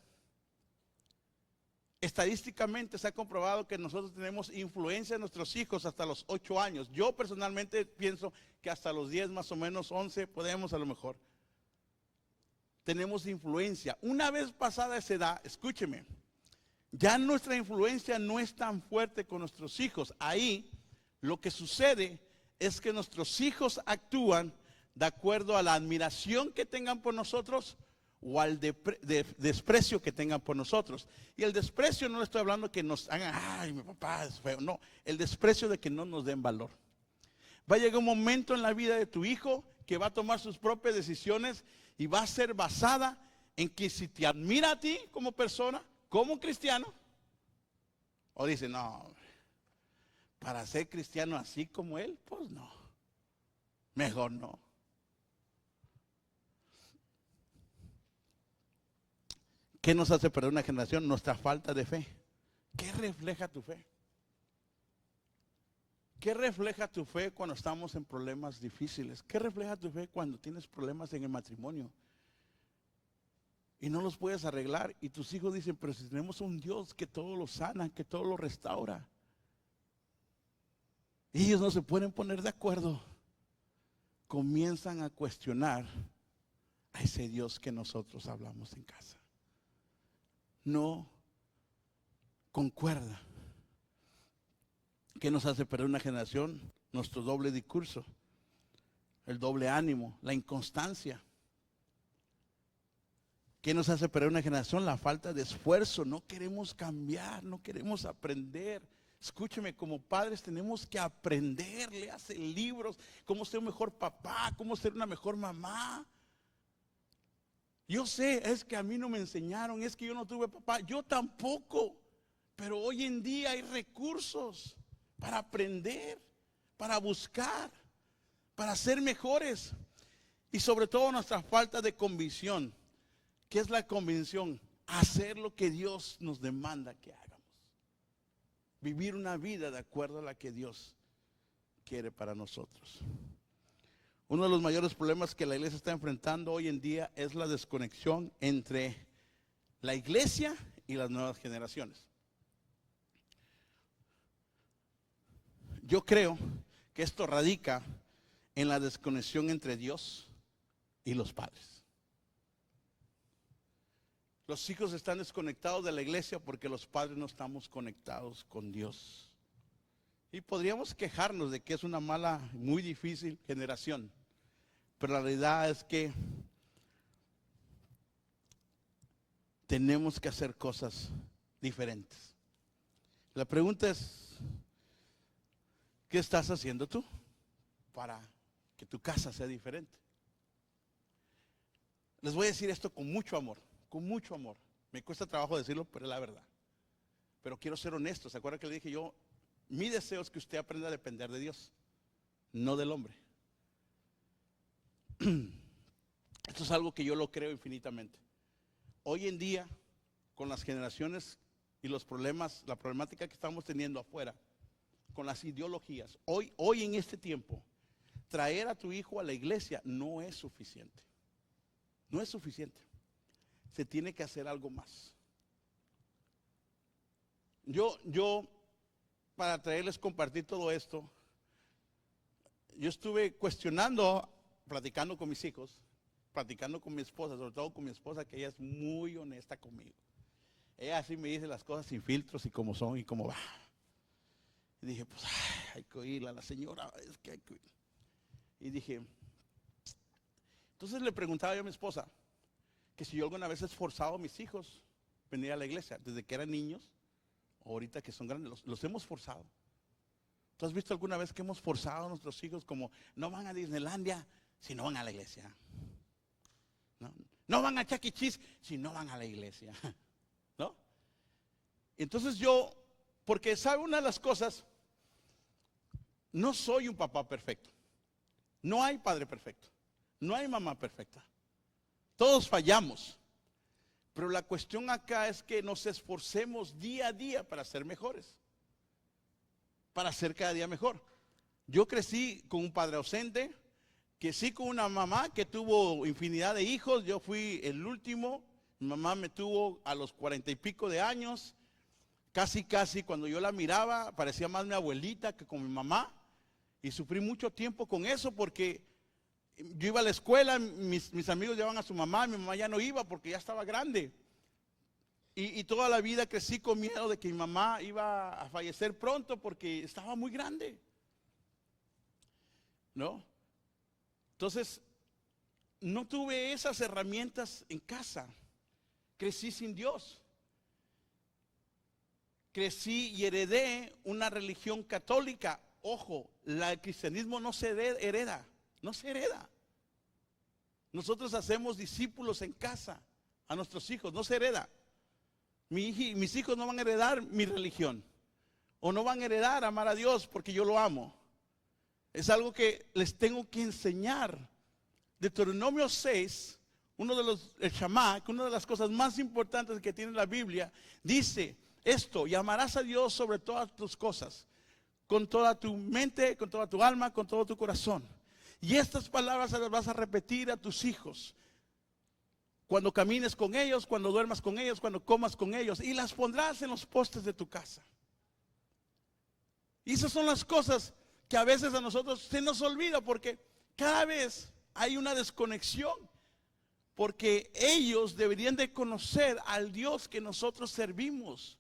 S1: Estadísticamente se ha comprobado que nosotros tenemos influencia en nuestros hijos hasta los 8 años. Yo personalmente pienso que hasta los 10 más o menos, 11 podemos a lo mejor. Tenemos influencia. Una vez pasada esa edad, escúcheme, ya nuestra influencia no es tan fuerte con nuestros hijos. Ahí lo que sucede es que nuestros hijos actúan de acuerdo a la admiración que tengan por nosotros o al desprecio que tengan por nosotros. Y el desprecio no le estoy hablando que nos hagan, ay, mi papá es feo. No, el desprecio de que no nos den valor. Va a llegar un momento en la vida de tu hijo que va a tomar sus propias decisiones y va a ser basada en que si te admira a ti como persona, como cristiano, o dice, no, para ser cristiano así como él, pues no, mejor no. ¿Qué nos hace perder una generación? Nuestra falta de fe. ¿Qué refleja tu fe? ¿Qué refleja tu fe cuando estamos en problemas difíciles? ¿Qué refleja tu fe cuando tienes problemas en el matrimonio y no los puedes arreglar? Y tus hijos dicen, pero si tenemos un Dios que todo lo sana, que todo lo restaura. Y ellos no se pueden poner de acuerdo. Comienzan a cuestionar a ese Dios que nosotros hablamos en casa. No concuerda. ¿Qué nos hace perder una generación? Nuestro doble discurso, el doble ánimo, la inconstancia. ¿Qué nos hace perder una generación? La falta de esfuerzo. No queremos cambiar, no queremos aprender. Escúcheme, como padres tenemos que aprender, léase libros, cómo ser un mejor papá, cómo ser una mejor mamá. Yo sé, es que a mí no me enseñaron, es que yo no tuve papá, yo tampoco. Pero hoy en día hay recursos para aprender, para buscar, para ser mejores. Y sobre todo nuestra falta de convicción. ¿Qué es la convicción? Hacer lo que Dios nos demanda que hagamos. Vivir una vida de acuerdo a la que Dios quiere para nosotros. Uno de los mayores problemas que la iglesia está enfrentando hoy en día es la desconexión entre la iglesia y las nuevas generaciones. yo creo que esto radica en la desconexión entre Dios y los padres. Los hijos están desconectados de la iglesia porque los padres no estamos conectados con Dios. Y podríamos quejarnos de que es una mala, muy difícil generación. Pero la realidad es que tenemos que hacer cosas diferentes. La pregunta es, ¿qué estás haciendo tú para que tu casa sea diferente? Les voy a decir esto con mucho amor, con mucho amor. Me cuesta trabajo decirlo, pero es la verdad. Pero quiero ser honesto. ¿Se acuerdan que le dije yo? Mi deseo es que usted aprenda a depender de Dios, no del hombre. Esto es algo que yo lo creo infinitamente. Hoy en día, con las generaciones y los problemas, la problemática que estamos teniendo afuera, con las ideologías, hoy en este tiempo, traer a tu hijo a la iglesia no es suficiente. No es suficiente. Se tiene que hacer algo más. Yo para traerles compartir todo esto, yo estuve cuestionando, platicando con mis hijos, platicando con mi esposa, sobre todo con mi esposa, que ella es muy honesta conmigo. Ella así me dice las cosas sin filtros y como son y como va. Y dije, pues hay que oírla a la señora, es que hay que oírla. Y dije, entonces le preguntaba yo a mi esposa que si yo alguna vez he esforzado a mis hijos venir a la iglesia, desde que eran niños, ahorita que son grandes, los hemos forzado. ¿Tú has visto alguna vez que hemos forzado a nuestros hijos como no van a Disneylandia si no van a la iglesia? No van a Chuck E. Cheese si no van a la iglesia. ¿No? Entonces yo, porque sabe una de las cosas, no soy un papá perfecto. No hay padre perfecto. No hay mamá perfecta. Todos fallamos. Pero la cuestión acá es que nos esforcemos día a día para ser mejores. Para ser cada día mejor. Yo crecí con un padre ausente, crecí con una mamá que tuvo infinidad de hijos. Yo fui el último. Mi mamá me tuvo a los 40 y pico de años. Casi cuando yo la miraba parecía más mi abuelita que con mi mamá. Y sufrí mucho tiempo con eso porque yo iba a la escuela, mis amigos llevaban a su mamá, mi mamá ya no iba porque ya estaba grande. Y toda la vida crecí con miedo de que mi mamá iba a fallecer pronto porque estaba muy grande. ¿No? Entonces, no tuve esas herramientas en casa. Crecí sin Dios. Crecí y heredé una religión católica. Ojo, el cristianismo no se hereda, no se hereda. Nosotros hacemos discípulos en casa a nuestros hijos, no se hereda. Mis hijos no van a heredar mi religión o no van a heredar amar a Dios porque yo lo amo. Es algo que les tengo que enseñar. Deuteronomio 6, el Shama, que una de las cosas más importantes que tiene la Biblia, dice esto: y amarás a Dios sobre todas tus cosas, con toda tu mente, con toda tu alma, con todo tu corazón. Y estas palabras se las vas a repetir a tus hijos cuando camines con ellos, cuando duermas con ellos, cuando comas con ellos, y las pondrás en los postes de tu casa. Y esas son las cosas que a veces a nosotros se nos olvida, porque cada vez hay una desconexión, porque ellos deberían de conocer al Dios que nosotros servimos.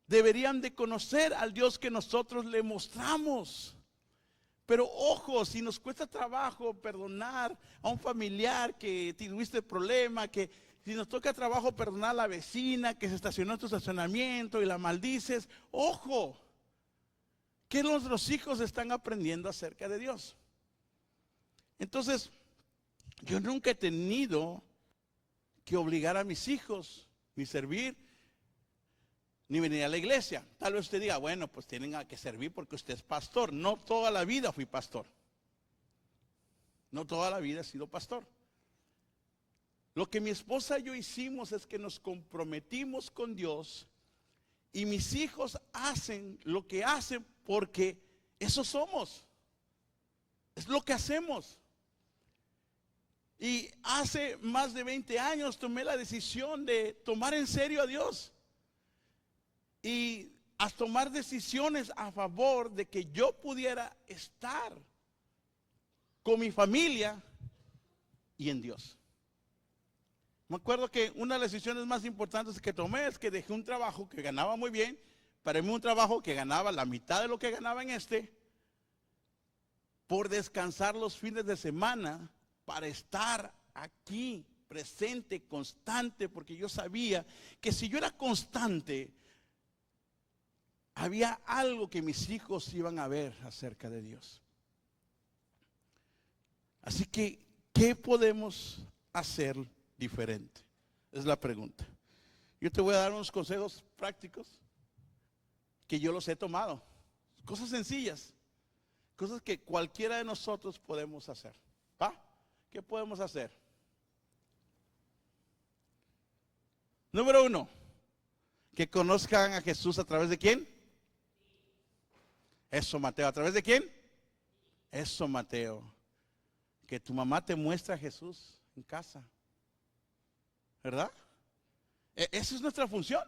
S1: Deberían de conocer al Dios que nosotros le mostramos. Pero ojo, si nos cuesta trabajo perdonar a un familiar que tuviste problema, que si nos toca trabajo perdonar a la vecina que se estacionó en tu estacionamiento y la maldices, ojo, que nuestros hijos están aprendiendo acerca de Dios. Entonces, yo nunca he tenido que obligar a mis hijos, ni servir, ni venir a la iglesia. Tal vez usted diga, bueno, pues tienen que servir porque usted es pastor. No toda la vida fui pastor. No toda la vida he sido pastor. Lo que mi esposa y yo hicimos es que nos comprometimos con Dios, y mis hijos hacen lo que hacen porque eso somos. Es lo que hacemos. Y hace más de 20 años tomé la decisión de tomar en serio a Dios. Y a tomar decisiones a favor de que yo pudiera estar con mi familia y en Dios. Me acuerdo que una de las decisiones más importantes que tomé es que dejé un trabajo que ganaba muy bien, para mí un trabajo que ganaba la mitad de lo que ganaba en por descansar los fines de semana, para estar aquí presente, constante, porque yo sabía que si yo era constante, había algo que mis hijos iban a ver acerca de Dios. Así que, ¿qué podemos hacer diferente? Es la pregunta. Yo te voy a dar unos consejos prácticos que yo los he tomado. Cosas sencillas, cosas que cualquiera de nosotros podemos hacer. ¿Va? ¿Qué podemos hacer? Número 1, que conozcan a Jesús a través de ¿quién? Eso, Mateo. ¿A través de quién? Eso, Mateo. Que tu mamá te muestre a Jesús en casa. ¿Verdad? Esa es nuestra función.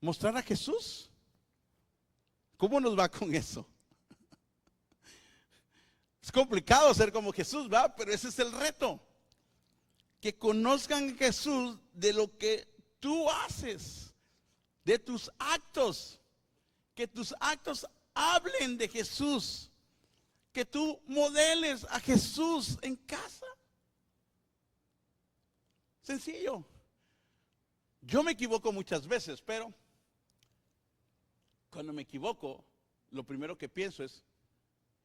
S1: Mostrar a Jesús. ¿Cómo nos va con eso? Es complicado ser como Jesús, ¿va? Pero ese es el reto. Que conozcan a Jesús de lo que tú haces, de tus actos. Que tus actos hablen de Jesús. Que tú modeles a Jesús en casa. Sencillo. Yo me equivoco muchas veces, pero cuando me equivoco, lo primero que pienso es,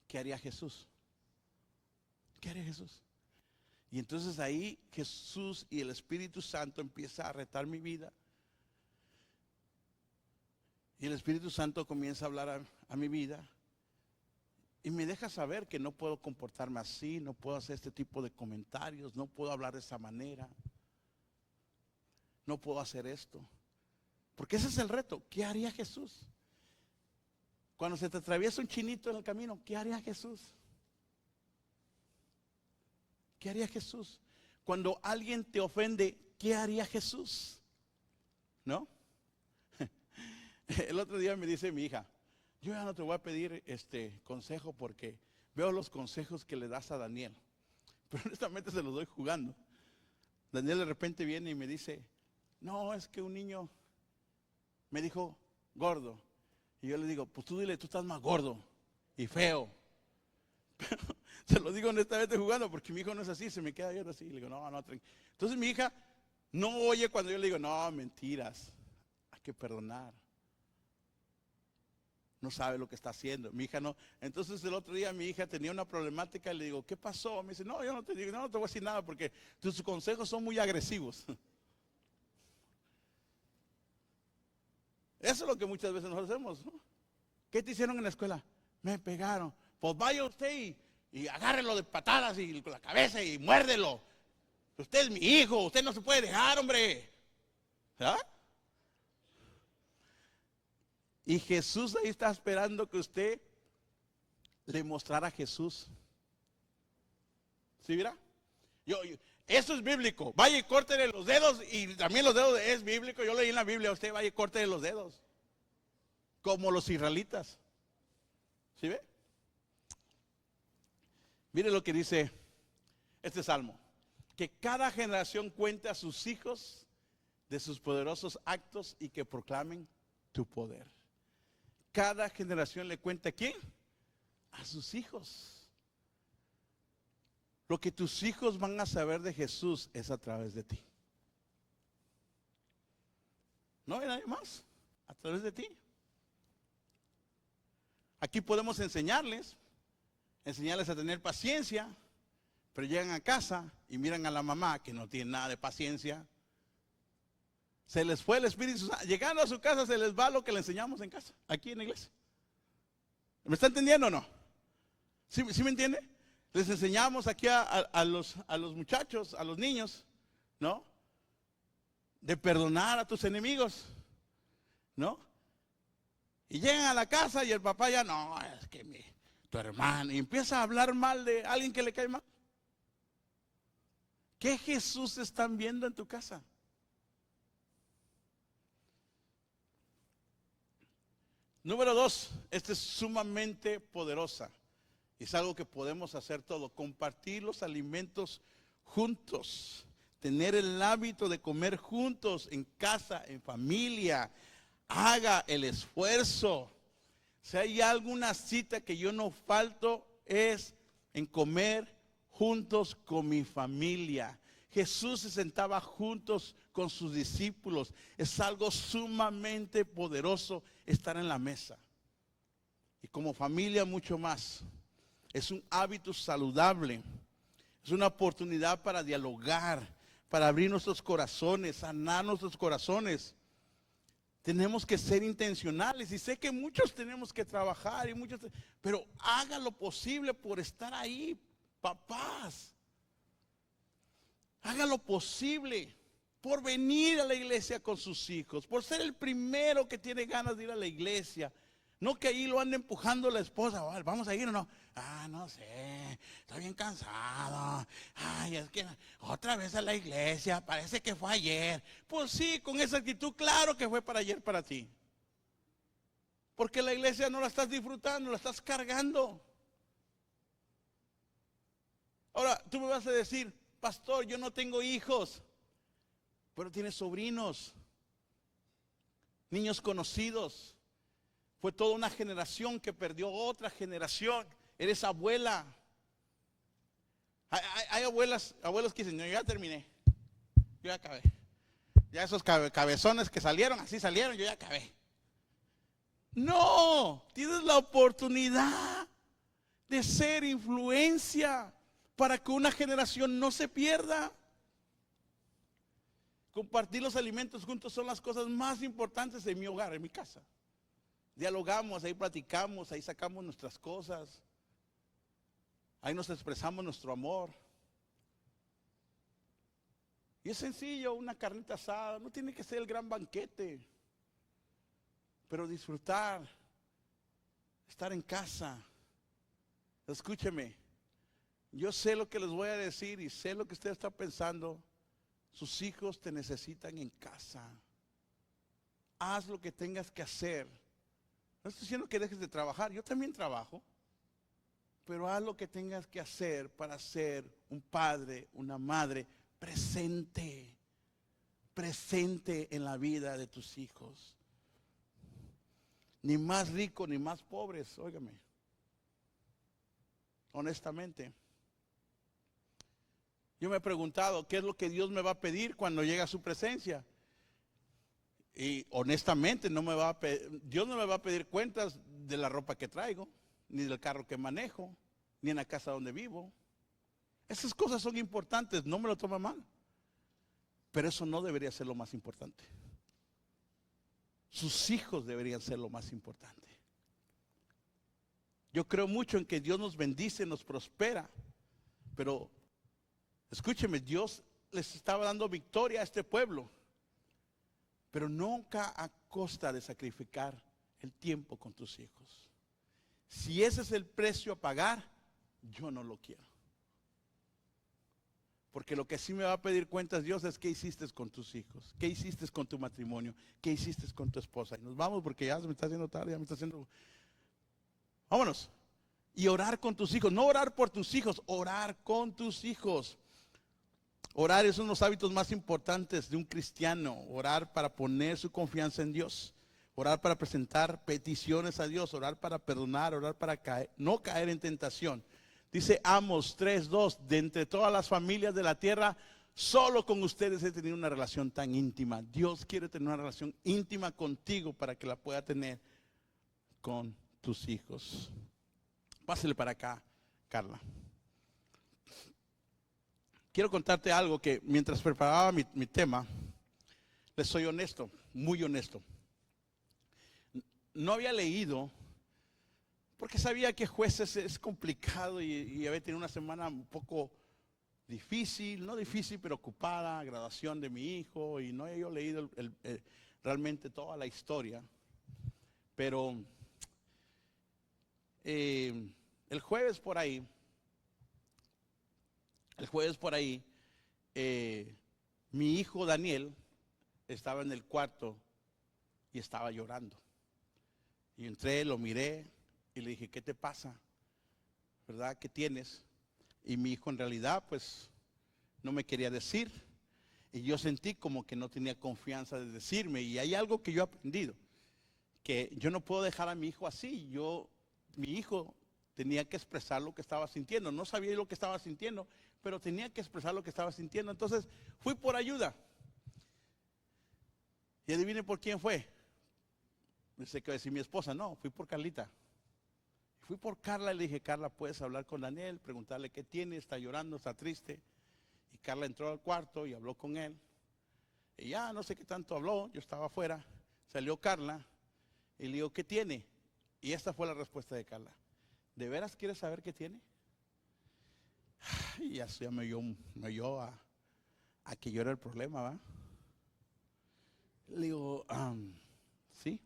S1: ¿qué haría Jesús? ¿Qué haría Jesús? Y entonces ahí Jesús y el Espíritu Santo empieza a retar mi vida. Y el Espíritu Santo comienza a hablar a mi vida. Y me deja saber que no puedo comportarme así, no puedo hacer este tipo de comentarios, no puedo hablar de esa manera. No puedo hacer esto. Porque ese es el reto. ¿Qué haría Jesús? Cuando se te atraviesa un chinito en el camino, ¿qué haría Jesús? ¿Qué haría Jesús? Cuando alguien te ofende, ¿qué haría Jesús? ¿No? El otro día me dice mi hija, yo ya no te voy a pedir consejo porque veo los consejos que le das a Daniel. Pero honestamente se los doy jugando. Daniel de repente viene y me dice, no, es que un niño me dijo gordo. Y yo le digo, pues tú dile, tú estás más gordo y feo. Pero se lo digo honestamente jugando porque mi hijo no es así, se me queda viendo así. Le digo, no, no, tranquilo. Entonces mi hija no oye cuando yo le digo, no, mentiras, hay que perdonar. No sabe lo que está haciendo. Mi hija no. Entonces el otro día mi hija tenía una problemática y le digo, ¿qué pasó? Me dice, no, yo no te digo, no te voy a decir nada porque tus consejos son muy agresivos. Eso es lo que muchas veces nos hacemos, ¿no? ¿Qué te hicieron en la escuela? Me pegaron. Pues vaya usted y agárrelo de patadas y con la cabeza y muérdelo. Usted es mi hijo, usted no se puede dejar, hombre. ¿Ah? Y Jesús ahí está esperando que usted le mostrara a Jesús. ¿Sí, mira? Eso es bíblico. Vaya y córtele los dedos. Y también los dedos es bíblico. Yo leí en la Biblia, usted vaya y córtele los dedos. Como los israelitas. ¿Sí ve? Mire lo que dice este salmo. Que cada generación cuente a sus hijos de sus poderosos actos y que proclamen tu poder. Cada generación le cuenta ¿a quién? A sus hijos. Lo que tus hijos van a saber de Jesús es a través de ti. No hay nadie más, a través de ti. Aquí podemos enseñarles a tener paciencia, pero llegan a casa y miran a la mamá que no tiene nada de paciencia. Se les fue el Espíritu Santo. Llegando a su casa se les va lo que le enseñamos en casa, aquí en la iglesia. ¿Me está entendiendo o no? ¿Sí me entiende? Les enseñamos aquí a los muchachos, a los niños, ¿no? De perdonar a tus enemigos, ¿no? Y llegan a la casa y el papá ya, no, es que tu hermano, y empieza a hablar mal de alguien que le cae mal. ¿Qué Jesús están viendo en tu casa? Número 2, esta es sumamente poderosa. Es algo que podemos hacer todo, compartir los alimentos juntos, tener el hábito de comer juntos en casa, en familia. Haga el esfuerzo. Si hay alguna cita que yo no falto es en comer juntos con mi familia. Jesús se sentaba juntos con sus discípulos. Es algo sumamente poderoso estar en la mesa. Y como familia mucho más. Es un hábito saludable. Es una oportunidad para dialogar, para abrir nuestros corazones, sanar nuestros corazones. Tenemos que ser intencionales y sé que muchos tenemos que trabajar pero haga lo posible por estar ahí, papás. Haga lo posible por venir a la iglesia con sus hijos, por ser el primero que tiene ganas de ir a la iglesia. No que ahí lo ande empujando la esposa, vamos a ir o no. No sé, estoy bien cansado. Ay, es que otra vez a la iglesia, parece que fue ayer. Pues sí, con esa actitud, claro que fue para ayer para ti. Porque la iglesia no la estás disfrutando, la estás cargando. Ahora, tú me vas a decir, pastor, yo no tengo hijos, pero tienes sobrinos, niños conocidos. Fue toda una generación que perdió otra generación. Eres abuela. Hay abuelos que dicen, no, yo ya terminé. Yo ya acabé. Ya esos cabezones que salieron, así salieron, yo ya acabé. No, tienes la oportunidad de ser influencia para que una generación no se pierda. Compartir los alimentos juntos son las cosas más importantes en mi hogar, en mi casa. Dialogamos, ahí platicamos, ahí sacamos nuestras cosas. Ahí nos expresamos nuestro amor. Y es sencillo, una carnita asada, no tiene que ser el gran banquete. Pero disfrutar, estar en casa. Escúcheme, yo sé lo que les voy a decir y sé lo que usted está pensando. Sus hijos te necesitan en casa. Haz lo que tengas que hacer. No estoy diciendo que dejes de trabajar, yo también trabajo. Pero haz lo que tengas que hacer para ser un padre, una madre presente. Presente en la vida de tus hijos. Ni más ricos ni más pobres, óigame. Honestamente. Yo me he preguntado, ¿qué es lo que Dios me va a pedir cuando llegue a su presencia? Y honestamente Dios no me va a pedir cuentas de la ropa que traigo, ni del carro que manejo, ni en la casa donde vivo. Esas cosas son importantes, no me lo toma mal. Pero eso no debería ser lo más importante. Sus hijos deberían ser lo más importante. Yo creo mucho en que Dios nos bendice, nos prospera. Pero escúcheme, Dios les estaba dando victoria a este pueblo. Pero nunca a costa de sacrificar el tiempo con tus hijos. Si ese es el precio a pagar, yo no lo quiero. Porque lo que sí me va a pedir cuentas Dios es qué hiciste con tus hijos, qué hiciste con tu matrimonio, qué hiciste con tu esposa. Y nos vamos porque ya se me está haciendo tarde, ya me está haciendo... Vámonos. Y orar con tus hijos, no orar por tus hijos, orar con tus hijos. Orar es uno de los hábitos más importantes de un cristiano. Orar para poner su confianza en Dios. Orar para presentar peticiones a Dios. Orar para perdonar. Orar para no caer en tentación. Dice Amos 3:2. De entre todas las familias de la tierra, solo con ustedes he tenido una relación tan íntima. Dios quiere tener una relación íntima contigo para que la pueda tener con tus hijos. Pásale para acá, Carla. Quiero contarte algo que mientras preparaba mi tema, les soy honesto, muy honesto. No había leído, porque sabía que Jueces es complicado y había tenido una semana un poco difícil, no difícil, pero ocupada, graduación de mi hijo, y no había leído realmente toda la historia. Pero el jueves por ahí, mi hijo Daniel estaba en el cuarto y estaba llorando. Y entré, lo miré y le dije, ¿qué te pasa? ¿Verdad? ¿Qué tienes? Y mi hijo en realidad pues no me quería decir. Y yo sentí como que no tenía confianza de decirme. Y hay algo que yo he aprendido, que yo no puedo dejar a mi hijo así. Mi hijo tenía que expresar lo que estaba sintiendo. No sabía lo que estaba sintiendo, pero tenía que expresar lo que estaba sintiendo. Entonces fui por ayuda. Y adivine por quién fue. Dice que decir mi esposa, no, fui por Carlita. Fui por Carla y le dije, Carla, ¿puedes hablar con Daniel? Preguntarle qué tiene, está llorando, está triste. Y Carla entró al cuarto y habló con él. Y ya no sé qué tanto habló, yo estaba afuera. Salió Carla y le digo, ¿qué tiene? Y esta fue la respuesta de Carla. ¿De veras quieres saber qué tiene? Y así me oyó a que yo era el problema, ¿va? Le digo, ¿sí?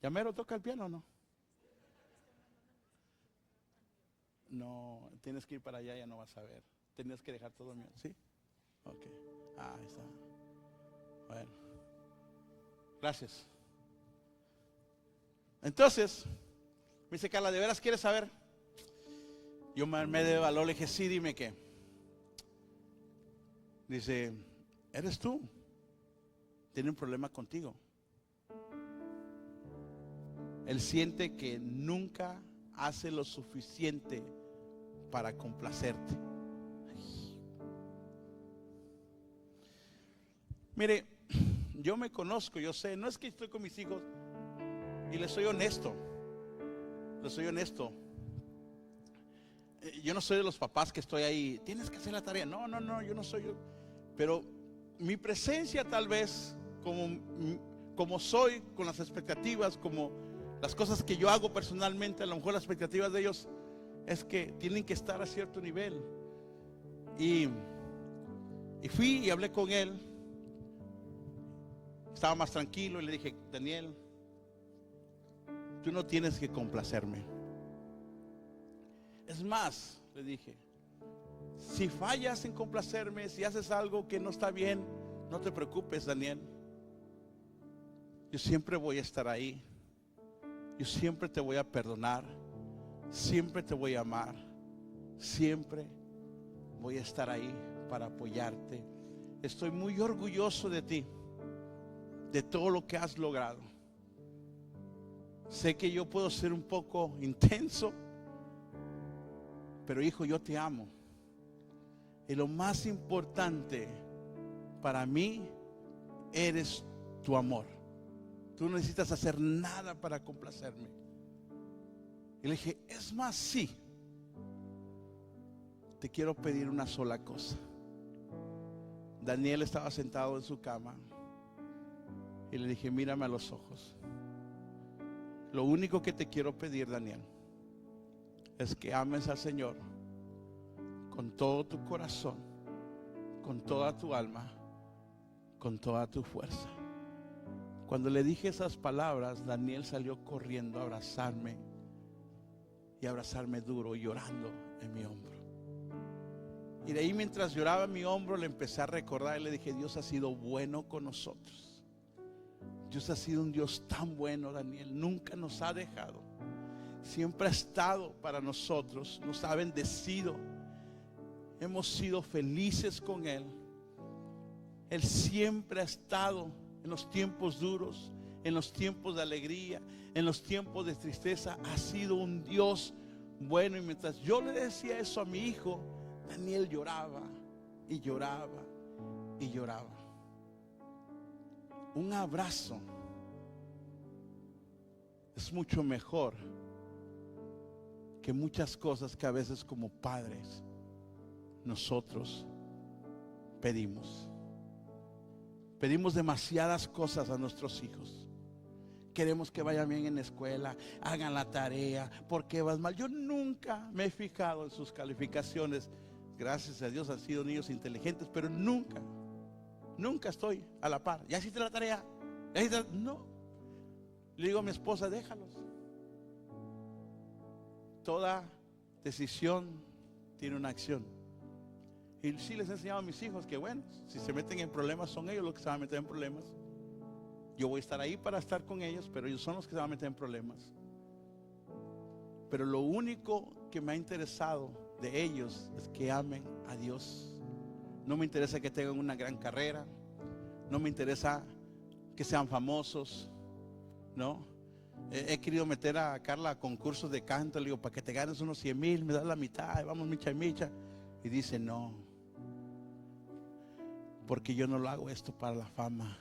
S1: ¿Ya mero toca el piano o no? No, tienes que ir para allá, ya no vas a ver. Tenías que dejar todo mío, ¿sí? Ok. Ahí está. Bueno. Gracias. Entonces, me dice Carla, ¿de veras quieres saber? Yo me armé de valor, le dije, sí, dime qué. Dice, ¿eres tú? Tiene un problema contigo. Él siente que nunca hace lo suficiente para complacerte. Mire, yo me conozco, yo sé, no es que estoy con mis hijos y les soy honesto. Yo no soy de los papás que estoy ahí, tienes que hacer la tarea. No, yo no soy yo. Pero mi presencia tal vez, como soy, con las expectativas, como las cosas que yo hago personalmente, a lo mejor las expectativas de ellos es que tienen que estar a cierto nivel. Y fui y hablé con él. Estaba más tranquilo y le dije, Daniel, tú no tienes que complacerme. Es más, le dije, si fallas en complacerme, si haces algo que no está bien, no te preocupes, Daniel. Yo siempre voy a estar ahí. Yo siempre te voy a perdonar. Siempre te voy a amar. Siempre voy a estar ahí para apoyarte. Estoy muy orgulloso de ti, de todo lo que has logrado. Sé que yo puedo ser un poco intenso, pero hijo, yo te amo. Y lo más importante para mí eres tu amor. Tú no necesitas hacer nada para complacerme. Y le dije, es más, sí, te quiero pedir una sola cosa. Daniel estaba sentado en su cama y le dije, mírame a los ojos. Lo único que te quiero pedir, Daniel, es que ames al Señor con todo tu corazón, con toda tu alma, con toda tu fuerza. Cuando le dije esas palabras, Daniel salió corriendo a abrazarme y abrazarme duro, llorando en mi hombro. Y de ahí, mientras lloraba en mi hombro, le empecé a recordar y le dije, Dios ha sido bueno con nosotros. Dios ha sido un Dios tan bueno, Daniel, nunca nos ha dejado. Siempre ha estado para nosotros, nos ha bendecido. Hemos sido felices con Él. Él siempre ha estado en los tiempos duros, en los tiempos de alegría, en los tiempos de tristeza. Ha sido un Dios bueno. Y mientras yo le decía eso a mi hijo, Daniel lloraba y lloraba y lloraba. Un abrazo es mucho mejor que muchas cosas que a veces como padres nosotros pedimos. Pedimos demasiadas cosas a nuestros hijos. Queremos que vayan bien en la escuela, hagan la tarea. ¿Por qué vas mal? Yo nunca me he fijado en sus calificaciones. Gracias a Dios han sido niños inteligentes, pero nunca estoy a la par. ¿Ya hiciste la tarea? No. Le digo a mi esposa, déjalos. Toda decisión tiene una acción. Y sí les he enseñado a mis hijos que bueno, si se meten en problemas son ellos los que se van a meter en problemas. Yo voy a estar ahí para estar con ellos, pero ellos son los que se van a meter en problemas. Pero lo único que me ha interesado de ellos es que amen a Dios. No me interesa que tengan una gran carrera, no me interesa que sean famosos, no. He querido meter a Carla a concursos de canto. Le digo, para que te ganes unos 100,000, me das la mitad, vamos micha y micha. Y dice, no, porque yo no lo hago esto para la fama,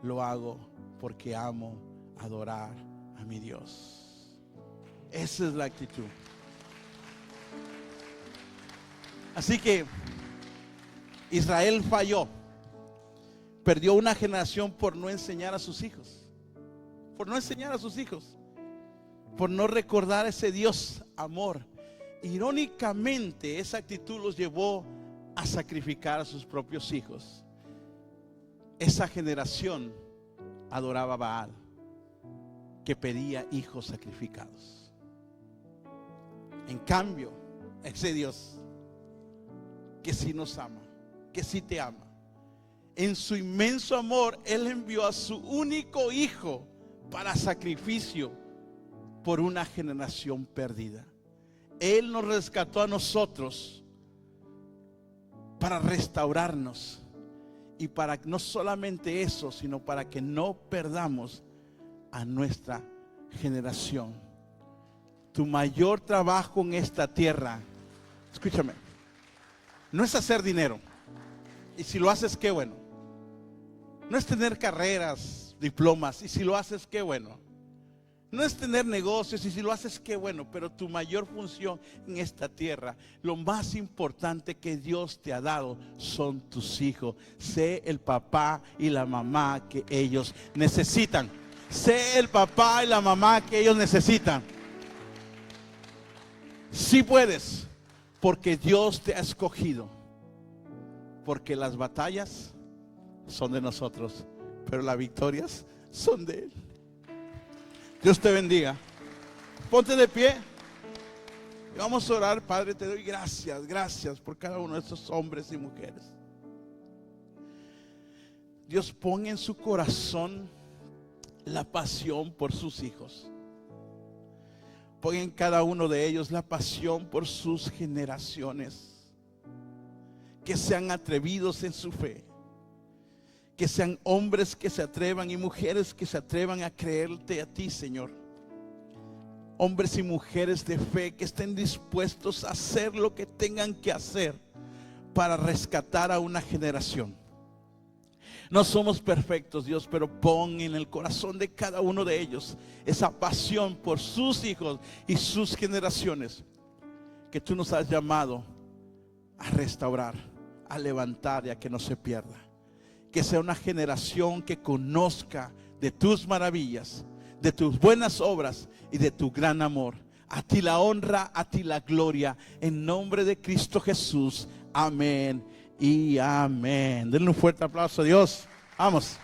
S1: lo hago porque amo adorar a mi Dios. Esa es la actitud. Así que Israel falló, perdió una generación por no enseñar a sus hijos, por no enseñar a sus hijos, por no recordar ese Dios amor. Irónicamente, esa actitud los llevó a sacrificar a sus propios hijos. Esa generación adoraba a Baal, que pedía hijos sacrificados. En cambio, ese Dios que sí nos ama, que sí te ama, en su inmenso amor, Él envió a su único hijo para sacrificio por una generación perdida. Él nos rescató a nosotros para restaurarnos, y para no solamente eso, sino para que no perdamos a nuestra generación. Tu mayor trabajo en esta tierra, escúchame, no es hacer dinero, y si lo haces, qué bueno. No es tener carreras, diplomas, y si lo haces, qué bueno. No es tener negocios, y si lo haces, qué bueno. Pero tu mayor función en esta tierra, lo más importante que Dios te ha dado, son tus hijos. Sé el papá y la mamá que ellos necesitan. Sé el papá y la mamá que ellos necesitan. Sí puedes, porque Dios te ha escogido. Porque las batallas son de nosotros, pero las victorias son de Él. Dios te bendiga. Ponte de pie y vamos a orar. Padre, te doy gracias, gracias por cada uno de estos hombres y mujeres. Dios, pon en su corazón la pasión por sus hijos. Pon en cada uno de ellos la pasión por sus generaciones. Que sean atrevidos en su fe. Que sean hombres que se atrevan y mujeres que se atrevan a creerte a ti, Señor. Hombres y mujeres de fe que estén dispuestos a hacer lo que tengan que hacer para rescatar a una generación. No somos perfectos, Dios, pero pon en el corazón de cada uno de ellos esa pasión por sus hijos y sus generaciones que tú nos has llamado a restaurar, a levantar y a que no se pierda. Que sea una generación que conozca de tus maravillas, de tus buenas obras y de tu gran amor. A ti la honra, a ti la gloria, en nombre de Cristo Jesús. Amén y amén. Denle un fuerte aplauso a Dios. Vamos.